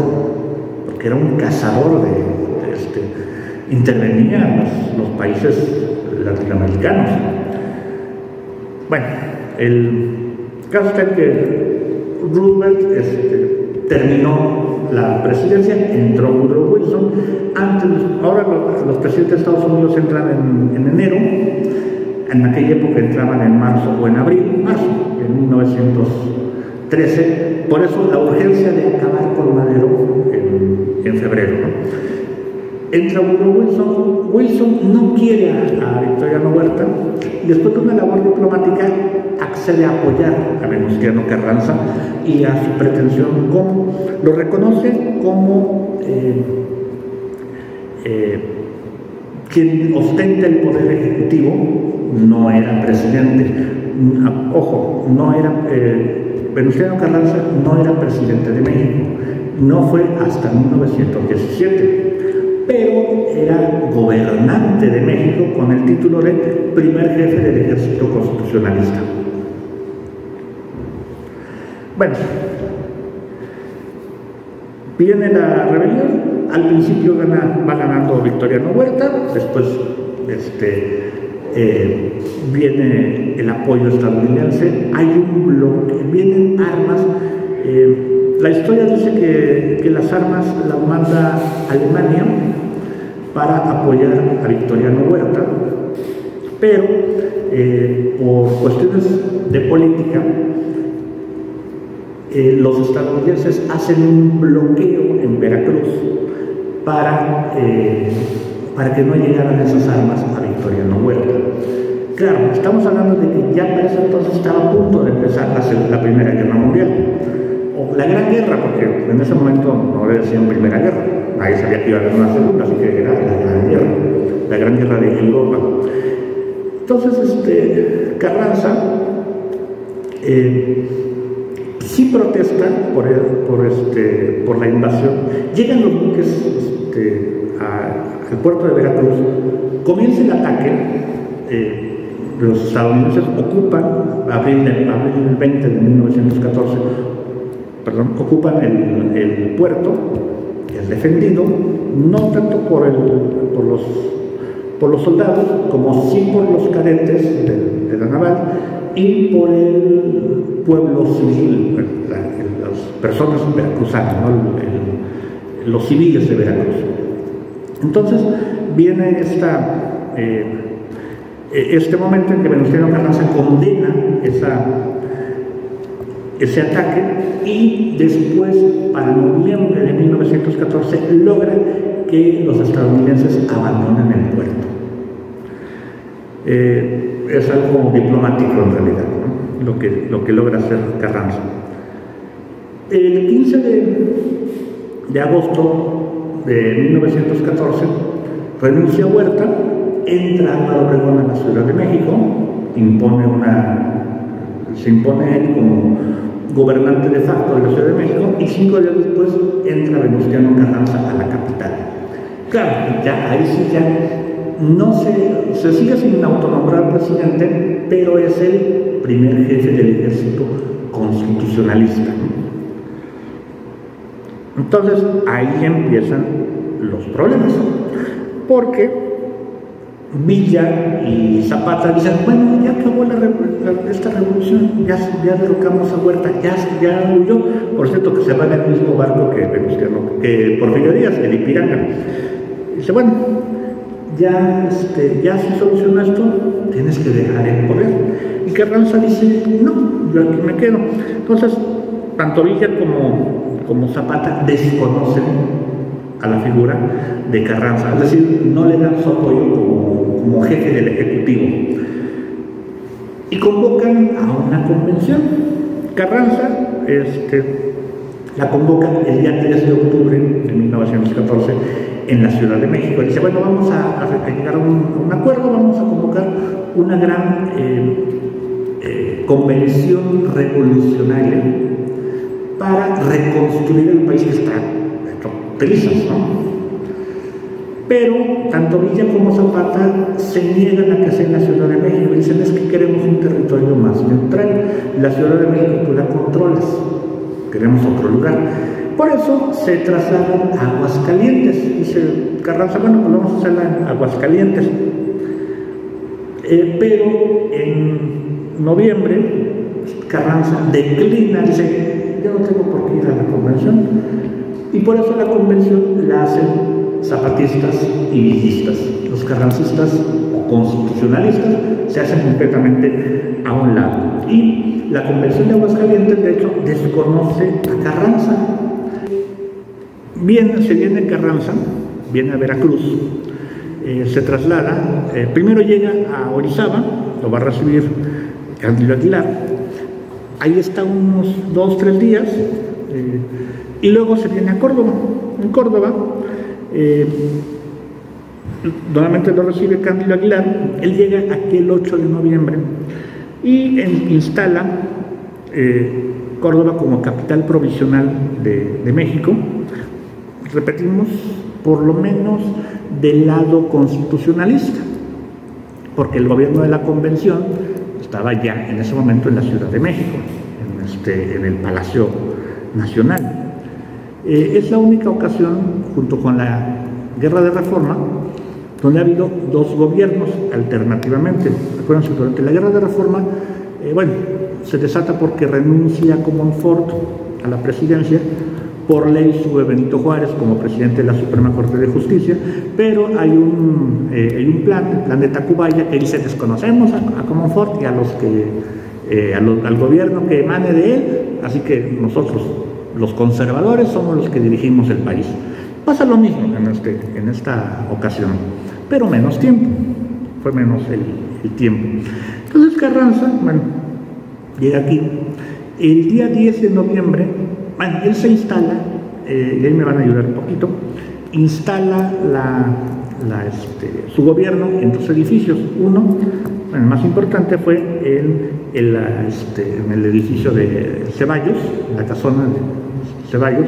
porque era un cazador intervenía en los países latinoamericanos. Bueno, el caso está en que Roosevelt terminó la presidencia, entró Woodrow Wilson. Ahora los presidentes de Estados Unidos entran en enero. En aquella época entraban en marzo o en abril, en 1913. Por eso la urgencia de acabar con Madero en febrero, ¿no? Entra Woodrow Wilson no quiere a Victoriano Huerta, y después de una labor diplomática accede a apoyar a Venustiano Carranza y a su pretensión lo reconoce como quien ostenta el poder ejecutivo. No era presidente, ojo, Venustiano Carranza no era presidente de México, no fue hasta 1917, pero era gobernante de México con el título de primer jefe del ejército constitucionalista. Bueno, viene la rebelión. Al principio va ganando Victoriano Huerta, después viene el apoyo estadounidense, hay un bloque, vienen armas. La historia dice que las armas las manda Alemania para apoyar a Victoriano Huerta, pero por cuestiones de política los estadounidenses hacen un bloqueo en Veracruz para que no llegaran esas armas a Victoriano Huerta. Claro, estamos hablando de que ya para ese entonces estaba a punto de empezar la Primera Guerra Mundial, o la Gran Guerra, porque en ese momento no le decían Primera Guerra, nadie sabía que iba a haber una segunda, así que era la Gran Guerra de Europa. Entonces, Carranza sí protesta por la invasión. Llegan los buques al puerto de Veracruz, comienza el ataque. Los estadounidenses ocupan, abril 20 de 1914, ocupan el puerto, es defendido, no tanto por los soldados, como sí por los cadetes de la naval y por el pueblo civil, las personas veracruzanas, ¿no? Los civiles de Veracruz. Entonces viene este momento en que Venustiano Carranza condena ese ataque, y después, para noviembre de 1914, logra que los estadounidenses abandonen el puerto. Es algo diplomático en realidad, ¿no? lo que logra hacer Carranza. El 15 de agosto de 1914 renuncia Huerta, entra Álvaro Obregón a la Ciudad de México, se impone él como gobernante de facto de la Ciudad de México, y 5 días después entra Venustiano Carranza a la capital. Claro, ya ahí sí ya no se sigue sin autonombrar presidente, pero es el primer jefe del ejército constitucionalista. Entonces ahí empiezan los problemas, porque Villa y Zapata dicen, bueno, ya acabó esta revolución, ya derrocamos a Huerta, ya huyó. Por cierto, que se va en el mismo barco que Venustiano, que Porfirio Díaz, el Ipiranga. Dice, bueno, ya se soluciona esto, tienes que dejar el poder. Y Carranza dice, no, yo aquí me quedo. Entonces, tanto Villa como Zapata desconocen a la figura de Carranza, es decir, no le dan su apoyo como jefe del Ejecutivo, y convocan a una convención. Carranza la convocan el día 3 de octubre de 1914 en la Ciudad de México. Dice, bueno, vamos a llegar a un acuerdo, vamos a convocar una gran convención revolucionaria para reconstruir el país que está trizas, ¿no? Pero tanto Villa como Zapata se niegan a que sea en la Ciudad de México y dicen, es que queremos un territorio más neutral. La Ciudad de México tú la controlas, queremos otro lugar. Por eso se trasladan a Aguascalientes. Dice Carranza, bueno, pues vamos a hacerla en Aguascalientes. Pero en noviembre Carranza declina, dice, yo no tengo por qué ir a la convención. Y por eso la convención la hacen zapatistas y villistas. Los carrancistas o constitucionalistas se hacen completamente a un lado. Y la convención de Aguascalientes, de hecho, desconoce a Carranza. Se viene Carranza, viene a Veracruz, se traslada, primero llega a Orizaba, lo va a recibir Cándido Aguilar. Ahí está unos 2-3 días. Y luego se viene a Córdoba. En Córdoba, nuevamente lo recibe Cándido Aguilar. Él llega aquí el 8 de noviembre y instala Córdoba como capital provisional de México. Repetimos, por lo menos del lado constitucionalista, porque el gobierno de la convención estaba ya en ese momento en la Ciudad de México, en el Palacio Nacional. Es la única ocasión, junto con la Guerra de Reforma, donde ha habido 2 gobiernos alternativamente. Acuérdense, durante la Guerra de Reforma, se desata porque renuncia Comonfort a la presidencia. Por ley sube Benito Juárez como presidente de la Suprema Corte de Justicia, pero hay un plan, el plan de Tacubaya, que dice, desconocemos a Comonfort y al gobierno que emane de él, así que nosotros, los conservadores, somos los que dirigimos el país. Pasa lo mismo en esta ocasión, pero menos tiempo, fue menos el tiempo. Entonces Carranza, llega aquí, el día 10 de noviembre, él se instala, y ahí me van a ayudar un poquito, instala su gobierno en 2 edificios. Uno, el más importante, fue en el edificio de Ceballos, la casona de Ceballos.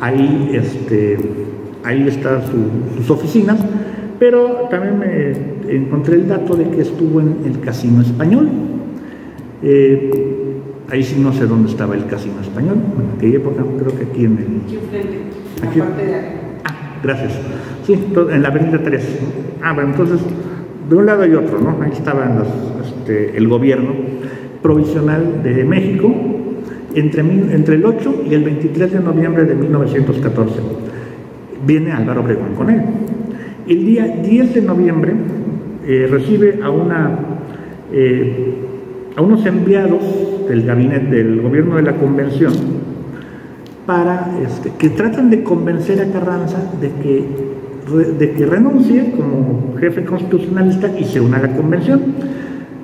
Ahí están sus oficinas, pero también me encontré el dato de que estuvo en el Casino Español. Ahí sí no sé dónde estaba el Casino Español, en aquella época, creo que aquí en el... Aquí enfrente, en aquí. la parte de... Gracias. Sí, en la avenida 3. Entonces, de un lado y otro, ¿no? Ahí estaba el gobierno provisional de México entre el 8 y el 23 de noviembre de 1914. Viene Álvaro Obregón con él. El día 10 de noviembre recibe a una a unos enviados del gabinete del gobierno de la convención para que tratan de convencer a Carranza de que renuncie como jefe constitucionalista y se una a la convención.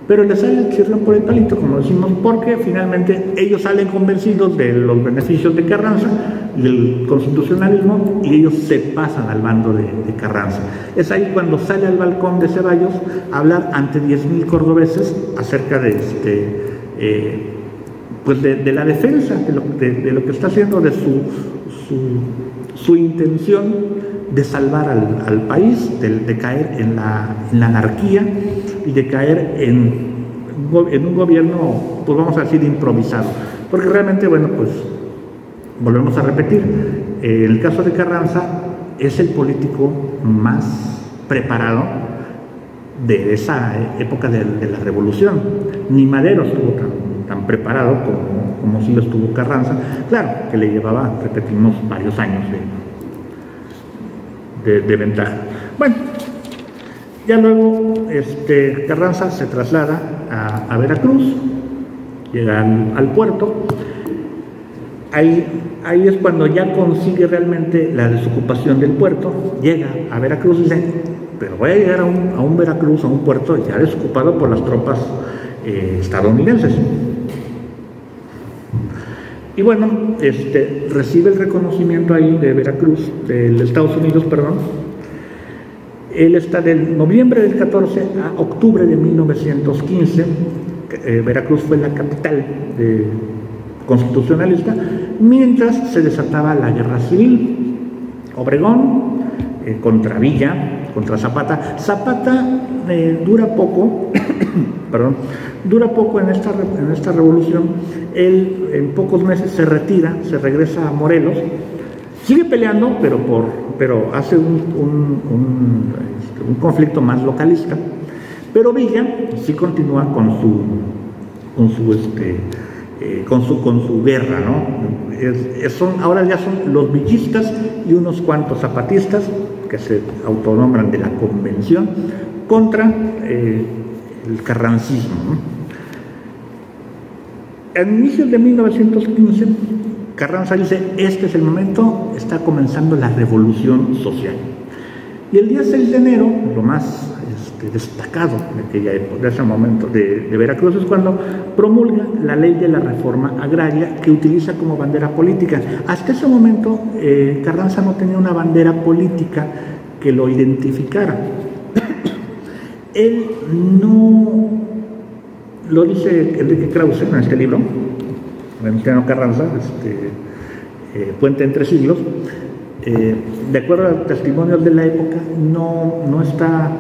Pero le sale el chirrión por el palito, como decimos, porque finalmente ellos salen convencidos de los beneficios de Carranza y del constitucionalismo, y ellos se pasan al bando de Carranza. Es ahí cuando sale al balcón de Ceballos a hablar ante 10,000 cordobeses acerca de pues de la defensa de lo que está haciendo, de su intención de salvar al país, de caer en la anarquía y de caer en un gobierno, pues vamos a decir, improvisado. Porque realmente, bueno, pues volvemos a repetir, en el caso de Carranza es el político más preparado de esa época de la revolución. Ni Madero estuvo tan preparado como sí lo estuvo Carranza. Claro, que le llevaba, repetimos, varios años de ventaja. Bueno, ya luego Carranza se traslada a Veracruz, llega al puerto. Ahí es cuando ya consigue realmente la desocupación del puerto, llega a Veracruz y dice, pero voy a llegar a un Veracruz, a un puerto ya desocupado por las tropas estadounidenses. Y bueno, recibe el reconocimiento ahí de Veracruz, de Estados Unidos, perdón. Él está del noviembre del 14 a octubre de 1915. Veracruz fue la capital constitucionalista, mientras se desataba la guerra civil. Obregón contra Villa, contra Zapata. Zapata dura poco, perdón, dura poco en esta revolución. Él en pocos meses se retira, se regresa a Morelos, sigue peleando, pero hace un conflicto más localista. Pero Villa sí continúa con su guerra, ¿no? Ahora ya son los villistas y unos cuantos zapatistas que se autonombran de la convención contra el carrancismo, ¿no? A inicios de 1915, Carranza dice, este es el momento, está comenzando la revolución social. Y el día 6 de enero, lo más destacado de aquella época, de ese momento de Veracruz, es cuando promulga la ley de la reforma agraria, que utiliza como bandera política. Hasta ese momento, Carranza no tenía una bandera política que lo identificara. Él no, lo dice Enrique Krause en este libro, Venustiano Carranza, Puente entre siglos. De acuerdo a los testimonios de la época, no está,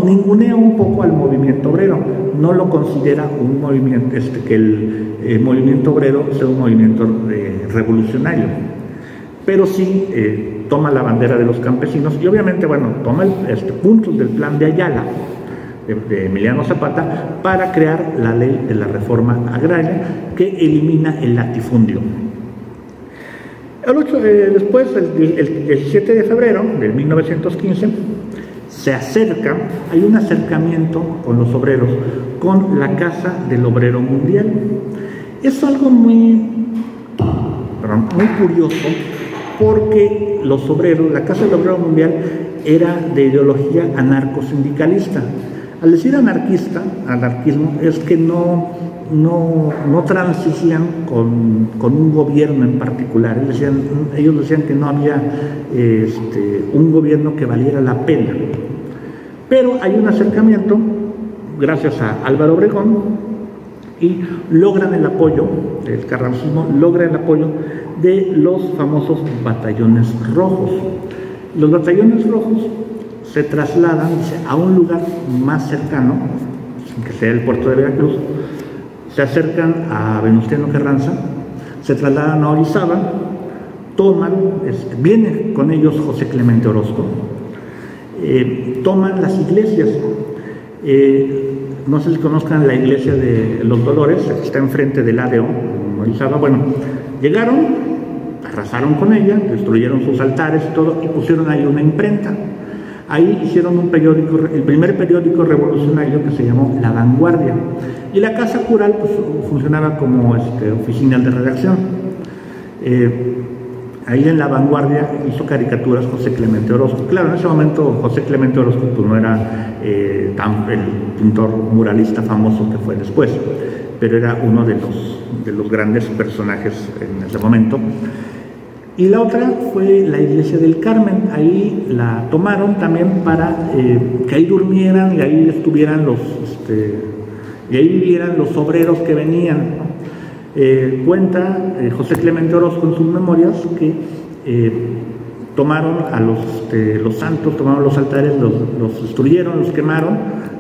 ningunea un poco al movimiento obrero, no lo considera un movimiento, que el movimiento obrero sea un movimiento revolucionario, pero sí toma la bandera de los campesinos y obviamente, bueno, toma puntos del plan de Ayala, de Emiliano Zapata, para crear la ley de la reforma agraria que elimina el latifundio. Después, el 17 de febrero de 1915, se acerca, hay un acercamiento con los obreros, con la Casa del Obrero Mundial. Es algo muy curioso, porque los obreros, la Casa del Obrero Mundial era de ideología anarcosindicalista. Al decir anarquismo, es que no transigían con un gobierno en particular. Ellos decían que no había un gobierno que valiera la pena. Pero hay un acercamiento, gracias a Álvaro Obregón, y logran el apoyo, el carrancismo logra el apoyo de los famosos batallones rojos. Los batallones rojos se trasladan a un lugar más cercano, que sea el puerto de Veracruz, se acercan a Venustiano Carranza, se trasladan a Orizaba, viene con ellos José Clemente Orozco, toman las iglesias. No sé si conozcan la iglesia de los Dolores, que está enfrente del ADO, en Orizaba. Bueno, llegaron, arrasaron con ella, destruyeron sus altares y todo, y pusieron ahí una imprenta. Ahí hicieron un periódico, el primer periódico revolucionario que se llamó La Vanguardia, y la Casa Cural pues, funcionaba como oficina de redacción. Ahí en La Vanguardia hizo caricaturas José Clemente Orozco. Claro, en ese momento José Clemente Orozco pues, no era el pintor muralista famoso que fue después, pero era uno de los grandes personajes en ese momento. Y la otra fue la Iglesia del Carmen. Ahí la tomaron también para que ahí durmieran y ahí estuvieran y ahí vivieran los obreros que venían, ¿no? Cuenta José Clemente Orozco en sus memorias que tomaron a los santos, tomaron los altares, los destruyeron, los quemaron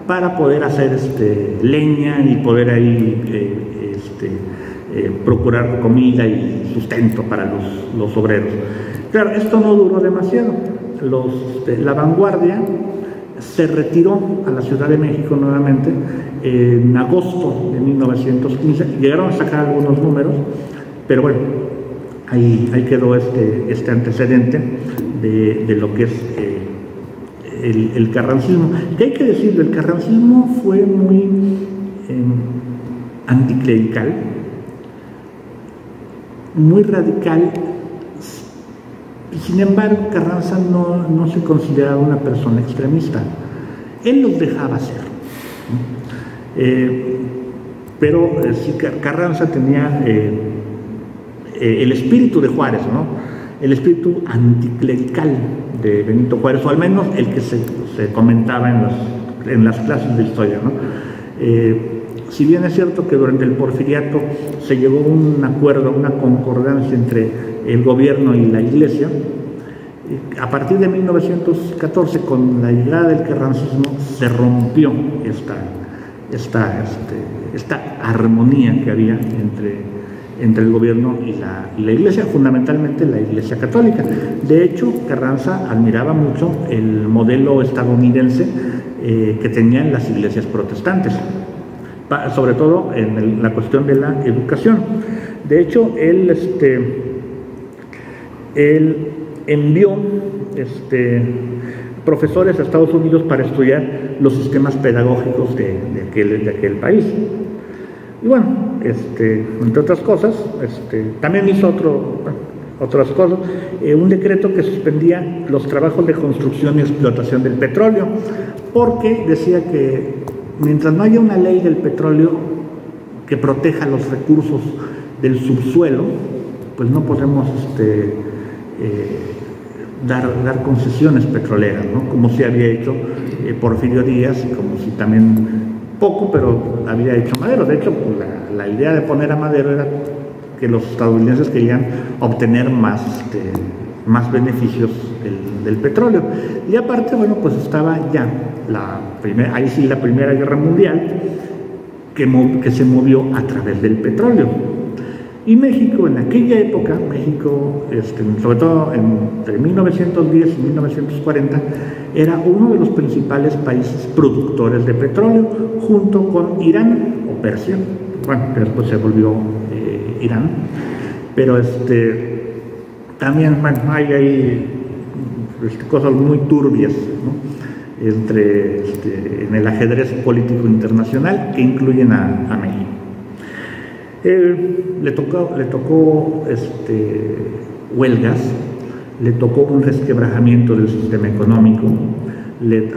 para poder hacer leña y poder ahí procurar comida y sustento para los obreros. Claro, esto no duró demasiado. La Vanguardia se retiró a la Ciudad de México nuevamente en agosto de 1915. Llegaron a sacar algunos números, pero bueno, ahí quedó este antecedente de lo que es el carrancismo. Que hay que decirlo, el carrancismo fue muy anticlerical, muy radical. Sin embargo, Carranza no se consideraba una persona extremista. Él los dejaba hacer. Pero sí, Carranza tenía el espíritu de Juárez, ¿no? El espíritu anticlerical de Benito Juárez, o al menos el que se comentaba en las clases de historia, ¿no? Si bien es cierto que durante el porfiriato se llegó a un acuerdo, una concordancia entre el gobierno y la iglesia, a partir de 1914, con la llegada del carrancismo, se rompió esta armonía que había entre el gobierno y la iglesia, fundamentalmente la iglesia católica. De hecho, Carranza admiraba mucho el modelo estadounidense que tenían las iglesias protestantes, sobre todo en la cuestión de la educación. De hecho, él envió profesores a Estados Unidos para estudiar los sistemas pedagógicos de aquel país. Y bueno, entre otras cosas, también hizo otras cosas, un decreto que suspendía los trabajos de construcción y explotación del petróleo, porque decía que mientras no haya una ley del petróleo que proteja los recursos del subsuelo, pues no podemos dar concesiones petroleras, ¿no? Como se había hecho Porfirio Díaz, y como si también poco, pero había hecho Madero. De hecho, pues, la idea de poner a Madero era que los estadounidenses querían obtener más beneficios del petróleo. Y aparte, bueno, pues estaba ya la Primera Guerra Mundial, que se movió a través del petróleo. Y México, en aquella época, sobre todo entre 1910 y 1940, era uno de los principales países productores de petróleo, junto con Irán o Persia, bueno, que después se volvió Irán, pero también, bueno, hay cosas muy turbias, ¿no? En el ajedrez político internacional, que incluyen a México. Le tocó huelgas, le tocó un resquebrajamiento del sistema económico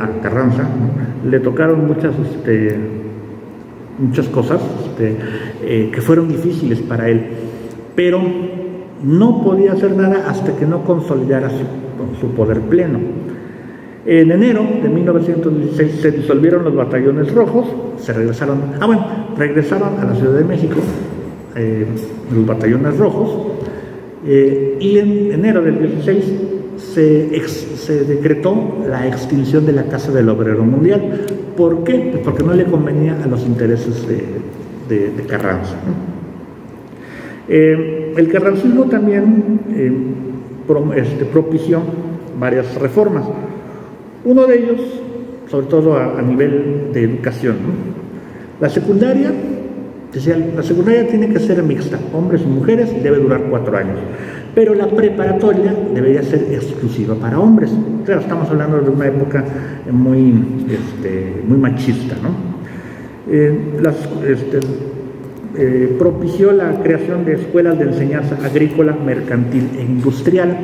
a Carranza, ¿no? Le tocaron muchas cosas que fueron difíciles para él, pero no podía hacer nada hasta que no consolidara su poder pleno. En enero de 1916 se disolvieron los batallones rojos, regresaron a la Ciudad de México los batallones rojos, y en enero del 16 se decretó la extinción de la Casa del Obrero Mundial. ¿Por qué? Pues porque no le convenía a los intereses de Carranza, ¿no? El carrancismo también propició varias reformas. Uno de ellos, sobre todo a nivel de educación, ¿no? La secundaria tiene que ser mixta, hombres y mujeres, y debe durar 4 años. pero la preparatoria debería ser exclusiva para hombres. Claro, estamos hablando de una época muy machista, ¿no? Propició la creación de escuelas de enseñanza agrícola, mercantil e industrial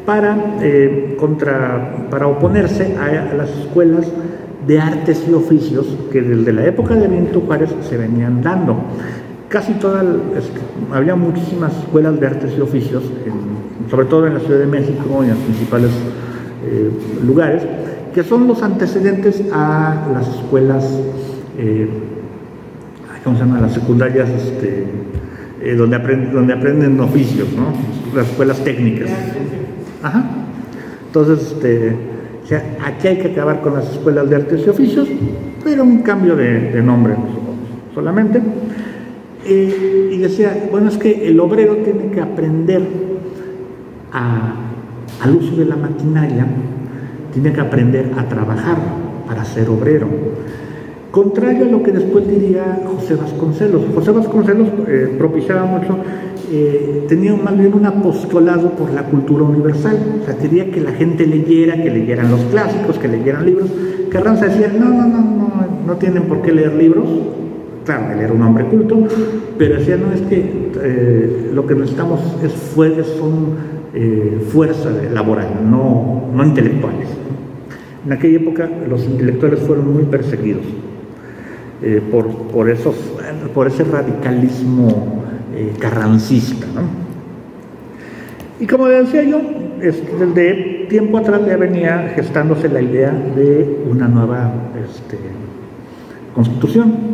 para oponerse a las escuelas de artes y oficios que desde la época de Benito Juárez se venían dando. Casi había muchísimas escuelas de artes y oficios, sobre todo en la Ciudad de México y en los principales lugares, que son los antecedentes a las escuelas, ¿cómo se llama? Las secundarias, donde aprenden oficios, ¿no? Las escuelas técnicas. Ajá. Entonces, o sea, aquí hay que acabar con las escuelas de artes y oficios, pero un cambio de nombre solamente. Y decía, bueno, es que el obrero tiene que aprender al uso de la maquinaria, tiene que aprender a trabajar para ser obrero. Contrario a lo que después diría José Vasconcelos. José Vasconcelos propiciaba mucho, tenía más bien un apostolado por la cultura universal. O sea, quería que la gente leyera, que leyeran los clásicos, que leyeran libros. Carranza decía, no tienen por qué leer libros. Claro, él era un hombre culto, pero decía, no, es que lo que necesitamos son fuerza laboral, no intelectuales. En aquella época los intelectuales fueron muy perseguidos por ese radicalismo carrancista, ¿no? Y como decía yo, desde tiempo atrás ya venía gestándose la idea de una nueva constitución.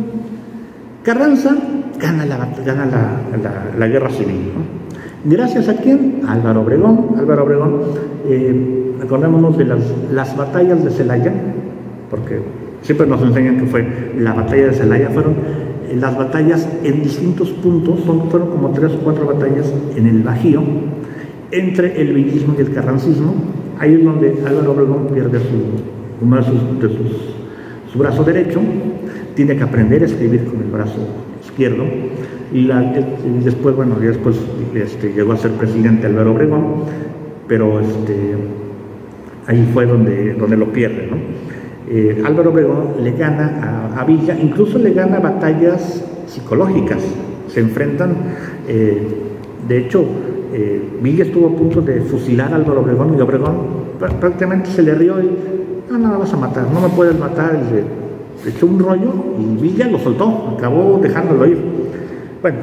Carranza gana la guerra civil, ¿no? ¿Gracias a quién? Álvaro Obregón. Álvaro Obregón, acordémonos de las batallas de Celaya, porque siempre nos enseñan que fue la batalla de Celaya, fueron las batallas en distintos puntos, fueron como 3 o 4 batallas en el Bajío, entre el villismo y el carrancismo. Ahí es donde Álvaro Obregón pierde su brazo derecho, tiene que aprender a escribir con el brazo izquierdo, y después llegó a ser presidente Álvaro Obregón, pero ahí fue donde lo pierde, ¿no? Álvaro Obregón le gana a Villa, incluso le gana batallas psicológicas, se enfrentan, de hecho, Villa estuvo a punto de fusilar a Álvaro Obregón, y Obregón prácticamente se le rió y no me vas a matar, no me puedes matar, y le echó un rollo y Villa lo soltó, acabó dejándolo ir. Bueno,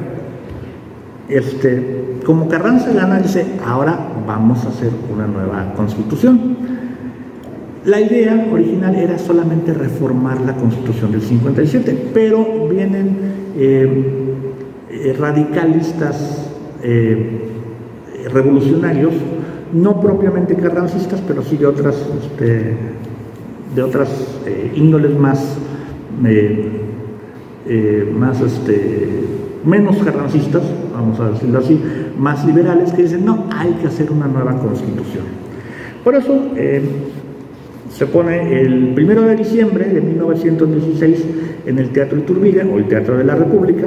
como Carranza gana, dice, ahora vamos a hacer una nueva constitución. La idea original era solamente reformar la constitución del 57, pero vienen radicalistas revolucionarios, no propiamente carrancistas, pero sí de otras índoles menos carrancistas, vamos a decirlo así, más liberales, que dicen, no, hay que hacer una nueva constitución. Por eso se pone el 1 de diciembre de 1916 en el Teatro Iturbide, o el Teatro de la República,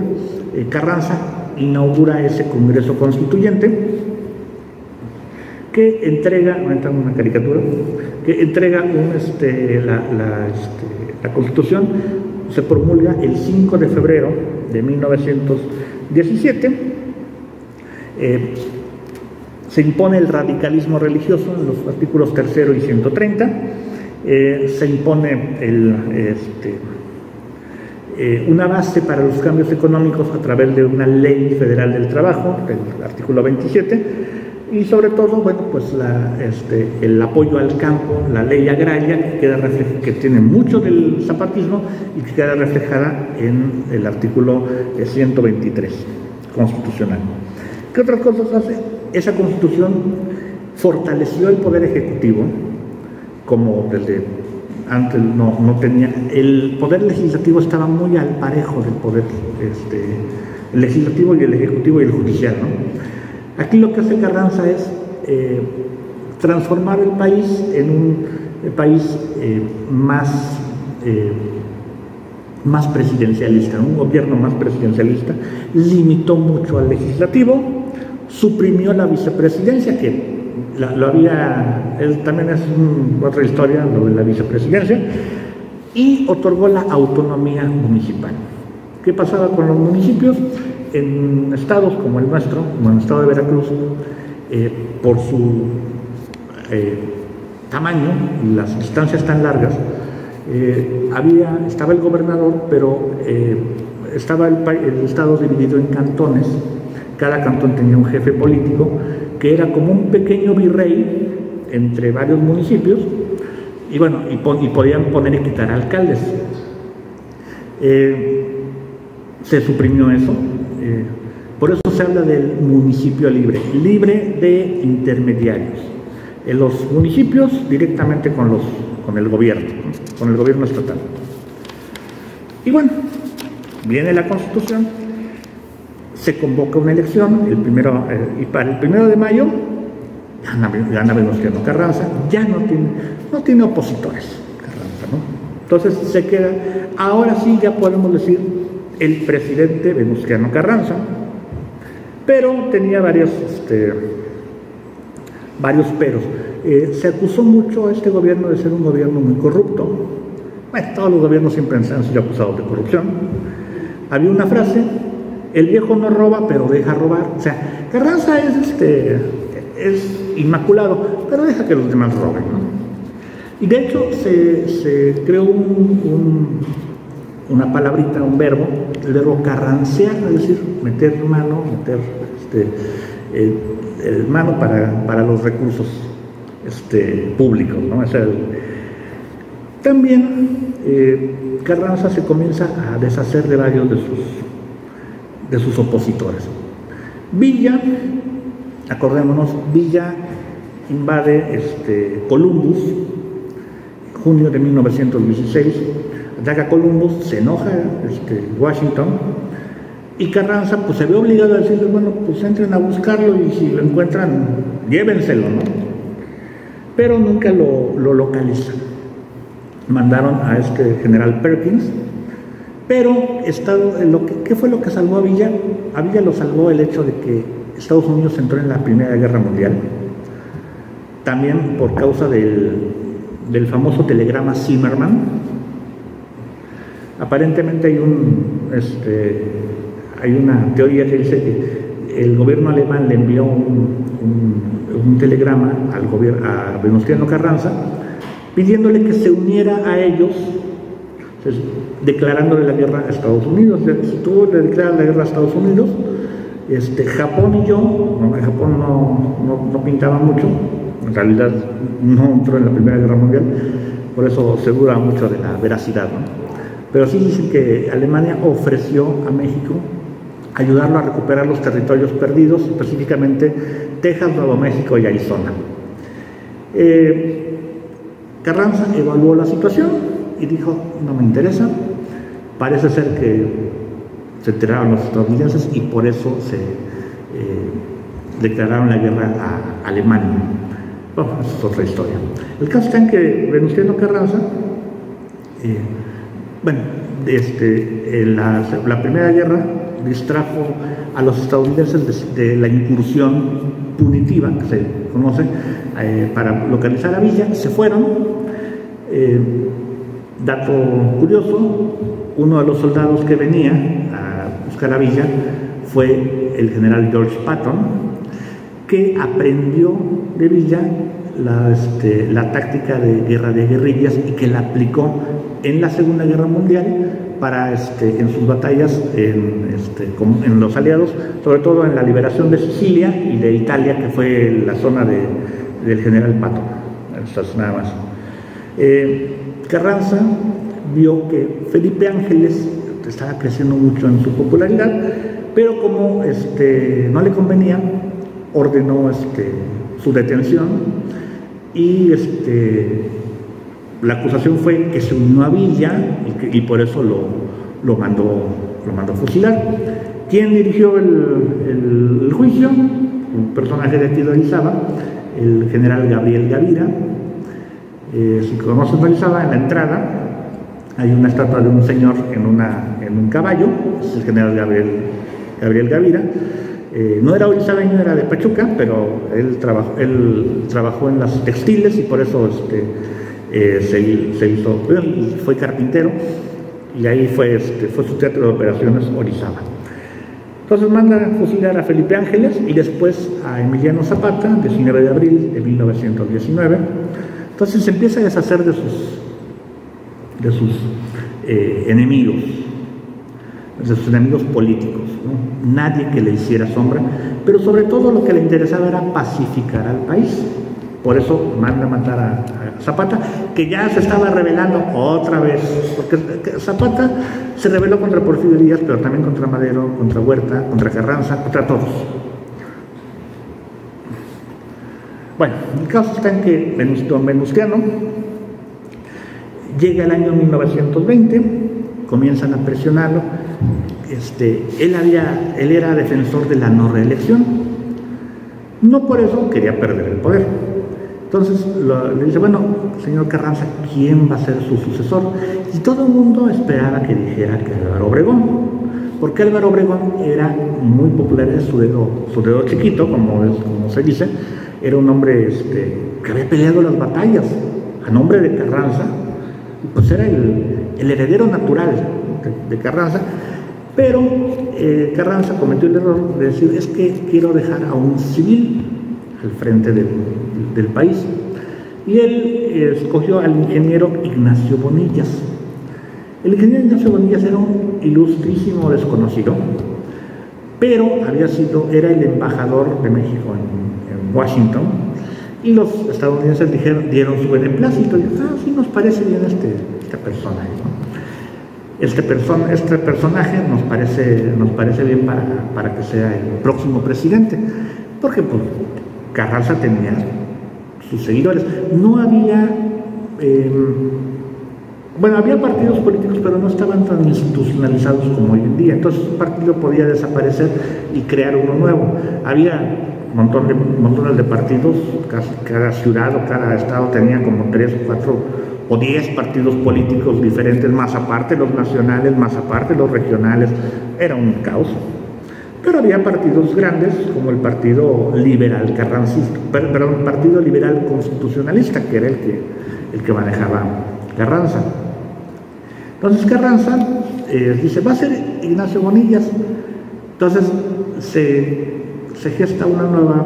Carranza inaugura ese Congreso Constituyente, que entrega, una caricatura, que entrega la Constitución. Se promulga el 5 de febrero de 1917. Se impone el radicalismo religioso en los artículos 3 y 130. Se impone una base para los cambios económicos a través de una ley federal del trabajo, el artículo 27. Y sobre todo, bueno, pues el apoyo al campo, la ley agraria, que tiene mucho del zapatismo y que queda reflejada en el artículo 123 constitucional. ¿Qué otras cosas hace? Esa constitución fortaleció el poder ejecutivo, como desde antes no tenía. El poder legislativo estaba muy al parejo del poder el legislativo y el ejecutivo y el judicial, ¿no? Aquí lo que hace Carranza es transformar el país en un país más presidencialista, un gobierno más presidencialista. Limitó mucho al legislativo, suprimió la vicepresidencia, que lo había, también es otra historia, lo de la vicepresidencia, y otorgó la autonomía municipal. ¿Qué pasaba con los municipios? En estados como el nuestro, como el estado de Veracruz, por su tamaño y las distancias tan largas, estaba el gobernador, pero estaba el estado dividido en cantones. Cada cantón tenía un jefe político que era como un pequeño virrey entre varios municipios, y bueno, y podían poner y quitar alcaldes. Se suprimió eso. Por eso se habla del municipio libre, libre de intermediarios. En los municipios directamente con el gobierno estatal. Y bueno, viene la Constitución, se convoca una elección, y para el 1 de mayo gana Venustiano Carranza, ya no tiene opositores Carranza, ¿no? Entonces se queda, ahora sí ya podemos decir, el presidente Venustiano Carranza, pero tenía varios peros. Se acusó mucho a este gobierno de ser un gobierno muy corrupto. Bueno, todos los gobiernos siempre han sido acusados de corrupción. Había una frase: el viejo no roba, pero deja robar. O sea, Carranza es inmaculado, pero deja que los demás roben, ¿no? Y de hecho se creó una palabrita, un verbo, el verbo carrancear, es decir, meter mano para los recursos públicos, ¿no? O sea, también Carranza se comienza a deshacer de varios de sus opositores. Villa, acordémonos, Villa invade Columbus, junio de 1916, ataca Columbus, se enoja Washington, y Carranza pues se ve obligado a decirle, bueno, pues entren a buscarlo y si lo encuentran, llévenselo, ¿no? Pero nunca lo localizan. Mandaron a general Perkins, pero ¿qué fue lo que salvó a Villa? A Villa lo salvó el hecho de que Estados Unidos entró en la Primera Guerra Mundial, también por causa del famoso telegrama Zimmerman. Aparentemente hay una teoría que dice que el gobierno alemán le envió un telegrama a Venustiano Carranza pidiéndole que se uniera a ellos, declarándole la guerra a Estados Unidos. Si tú le declaras la guerra a Estados Unidos, Japón y Japón no pintaba mucho, en realidad no entró en la Primera Guerra Mundial, por eso se duda mucho de la veracidad, ¿no? Pero sí dicen que Alemania ofreció a México ayudarlo a recuperar los territorios perdidos, específicamente Texas, Nuevo México y Arizona. Carranza evaluó la situación y dijo, no me interesa. Parece ser que se enteraron los estadounidenses y por eso se declararon la guerra a Alemania. Bueno, esa es otra historia. El caso está en que Venustiano Carranza, la Primera Guerra distrajo a los estadounidenses de la incursión punitiva, que se conoce, para localizar a Villa. Se fueron. Dato curioso, uno de los soldados que venía a buscar a Villa fue el general George Patton, que aprendió de Villa la táctica de guerra de guerrillas y que la aplicó en la Segunda Guerra Mundial en sus batallas en los aliados, sobre todo en la liberación de Sicilia y de Italia, que fue la zona del general Patton. Estas nada más. Carranza vio que Felipe Ángeles estaba creciendo mucho en su popularidad, pero como no le convenía, ordenó su detención y la acusación fue que se unió a Villa y por eso lo mandó a fusilar. ¿Quién dirigió el juicio? Un personaje de aquí de Orizaba, el general Gabriel Gavira. Si conocen Orizaba, en la entrada hay una estatua de un señor en un caballo, es el general Gabriel Gavira. No era orizabeño, era de Pachuca, pero él trabajó en las textiles y por eso se hizo, fue carpintero, y ahí fue su teatro de operaciones Orizaba. Entonces manda a fusilar a Felipe Ángeles y después a Emiliano Zapata, 19 de abril de 1919. Entonces se empieza a deshacer de sus enemigos, de sus enemigos políticos, ¿no? Nadie que le hiciera sombra, pero sobre todo lo que le interesaba era pacificar al país. Por eso manda a matar a Zapata, que ya se estaba rebelando otra vez, porque Zapata se rebeló contra Porfirio Díaz, pero también contra Madero, contra Huerta, contra Carranza, contra todos. Bueno, el caso está en que don Venustiano llega el año 1920, comienzan a presionarlo. Él era defensor de la no reelección, no por eso quería perder el poder. Entonces le dice, bueno, señor Carranza, ¿quién va a ser su sucesor? Y todo el mundo esperaba que dijera que Álvaro Obregón, porque Álvaro Obregón era muy popular, era su dedo chiquito, como se dice, era un hombre que había peleado las batallas a nombre de Carranza, pues era el heredero natural de Carranza, pero Carranza cometió el error de decir, es que quiero dejar a un civil al frente del país, y él escogió al ingeniero Ignacio Bonillas. El ingeniero Ignacio Bonillas era un ilustrísimo desconocido, pero era el embajador de México en Washington, y los estadounidenses dieron su beneplácito, y dijeron, sí nos parece bien este personaje, ¿no? Este personaje nos parece bien para que sea el próximo presidente, porque pues Carranza tenía sus seguidores. No había, había partidos políticos, pero no estaban tan institucionalizados como hoy en día. Entonces un partido podía desaparecer y crear uno nuevo. Había montones de partidos, casi cada ciudad o cada estado tenía como 3 o 4 o 10 partidos políticos diferentes, más aparte los nacionales, más aparte los regionales. Era un caos. Pero había partidos grandes como el Partido Liberal Carrancista, Partido Liberal Constitucionalista, que era el que manejaba Carranza. Entonces Carranza dice, va a ser Ignacio Bonillas. Entonces se gesta una nueva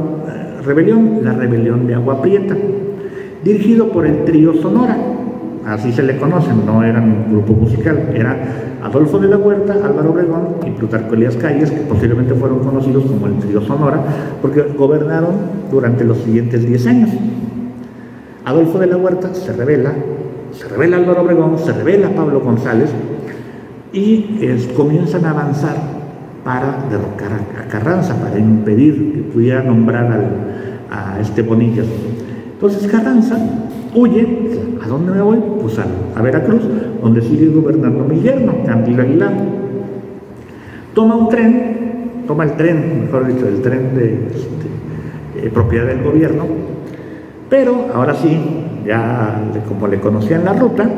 rebelión, la rebelión de Agua Prieta, dirigido por el Trío Sonora, así se le conocen, no eran un grupo musical, era Adolfo de la Huerta, Álvaro Obregón y Plutarco Elías Calles, que posiblemente fueron conocidos como el Trío Sonora, porque gobernaron durante los siguientes 10 años. Adolfo de la Huerta se revela Álvaro Obregón, se revela Pablo González, y comienzan a avanzar para derrocar a Carranza, para impedir que pudiera nombrar a Bonillas. Entonces Carranza huye. ¿A dónde me voy? Pues a Veracruz, donde sigue gobernando mi yerno, Camilo Aguilar. Toma el tren, mejor dicho, el tren de propiedad del gobierno, pero ahora sí, ya como le conocían la ruta,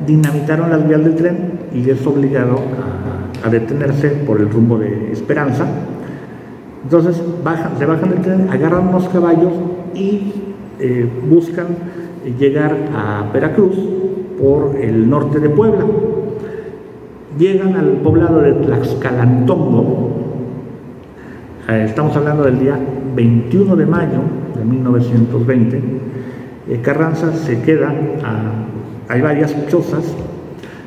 dinamitaron las vías del tren y es obligado a detenerse por el rumbo de Esperanza. Entonces se bajan del tren, agarran unos caballos y buscan llegar a Veracruz por el norte de Puebla. Llegan al poblado de Tlaxcalantongo. Estamos hablando del día 21 de mayo de 1920. Carranza se queda, hay varias chozas,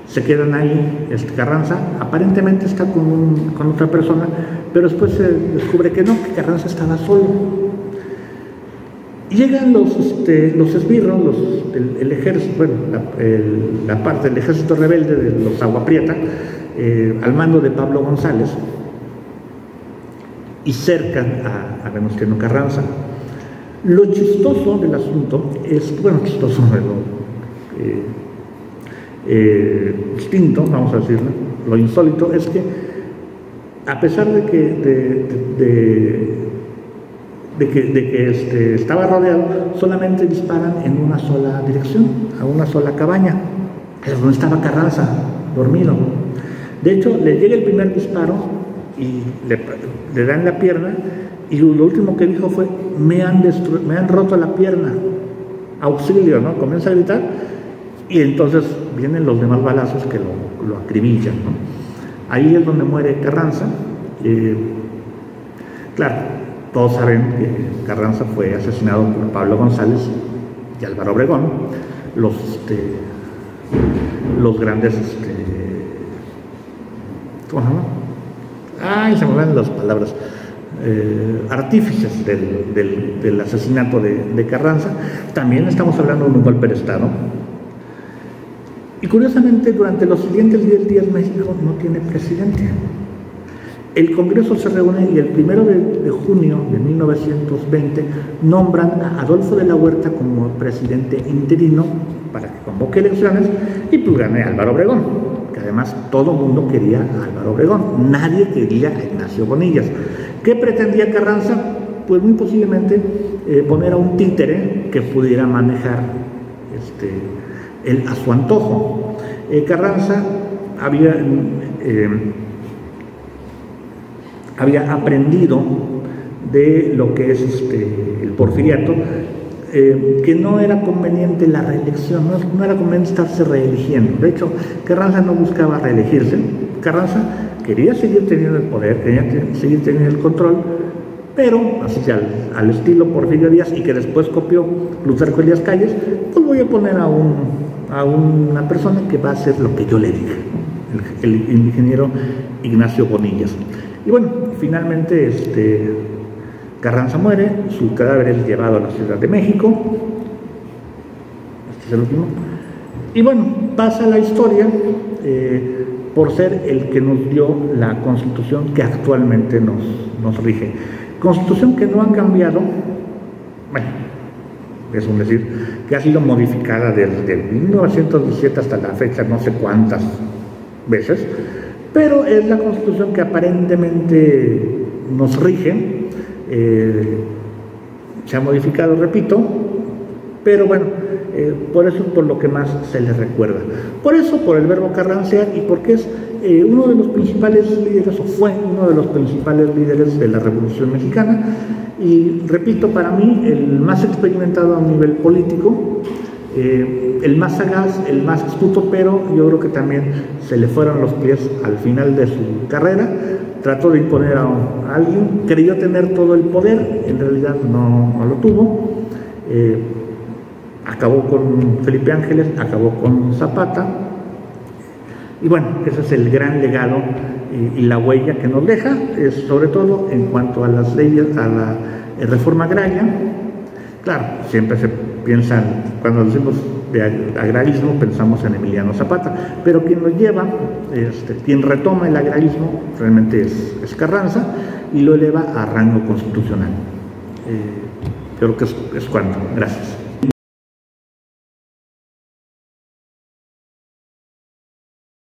se quedan ahí. Carranza aparentemente está con otra persona, pero después se descubre que no, que Carranza estaba solo. Llegan los esbirros, el ejército, bueno, la parte del ejército rebelde de los Agua Prieta, al mando de Pablo González, y cercan a Venustiano Carranza. Lo chistoso del asunto es, distinto, vamos a decirlo, lo insólito es que, a pesar de que estaba rodeado, solamente disparan en una sola dirección, a una sola cabaña, es donde estaba Carranza, dormido. De hecho, le llega el primer disparo y le dan la pierna, y lo último que dijo fue: me han roto la pierna, auxilio, ¿no? Comienza a gritar, y entonces vienen los demás balazos que lo acribillan, ¿no? Ahí es donde muere Carranza. Claro, todos saben que Carranza fue asesinado por Pablo González y Álvaro Obregón, los grandes, ¿cómo se llama? Ay, se me van las palabras. Artífices del asesinato de Carranza. También estamos hablando de un golpe de Estado. Y curiosamente, durante los siguientes 10 días México no tiene presidente. El Congreso se reúne y el 1 de junio de 1920 nombran a Adolfo de la Huerta como presidente interino para que convoque elecciones, y pues gane Álvaro Obregón, que además todo el mundo quería a Álvaro Obregón, nadie quería a Ignacio Bonillas. ¿Qué pretendía Carranza? Pues muy posiblemente poner a un títere que pudiera manejar él a su antojo. Carranza había aprendido de lo que es el porfiriato, que no era conveniente la reelección, no era conveniente estarse reeligiendo. De hecho, Carranza no buscaba reelegirse. Carranza quería seguir teniendo el poder, quería seguir teniendo el control, pero así al estilo Porfirio Díaz, y que después copió Plutarco Elías Calles, pues voy a poner a una persona que va a hacer lo que yo le diga, el ingeniero Ignacio Bonillas. Y bueno, finalmente Carranza muere, su cadáver es llevado a la Ciudad de México. Este es el último. Y bueno, pasa la historia por ser el que nos dio la Constitución que actualmente nos rige. Constitución que no ha cambiado, bueno, es un decir, que ha sido modificada desde 1917 hasta la fecha no sé cuántas veces, pero es la Constitución que aparentemente nos rige. Se ha modificado, repito, pero bueno, por eso es por lo que más se le recuerda. Por eso, por el verbo carrancear, y porque es uno de los principales líderes, o fue uno de los principales líderes de la Revolución Mexicana, y repito, para mí el más experimentado a nivel político, el más sagaz, el más astuto, pero yo creo que también se le fueron los pies al final de su carrera. Trató de imponer a alguien, creyó tener todo el poder, en realidad no lo tuvo. Acabó con Felipe Ángeles, acabó con Zapata, y bueno, ese es el gran legado y la huella que nos deja, sobre todo en cuanto a las leyes, a la reforma agraria. Claro, siempre se piensa, cuando decimos de agrarismo, pensamos en Emiliano Zapata, pero quien lo lleva, quien retoma el agrarismo realmente es Carranza, y lo eleva a rango constitucional. Creo que es cuanto. Gracias.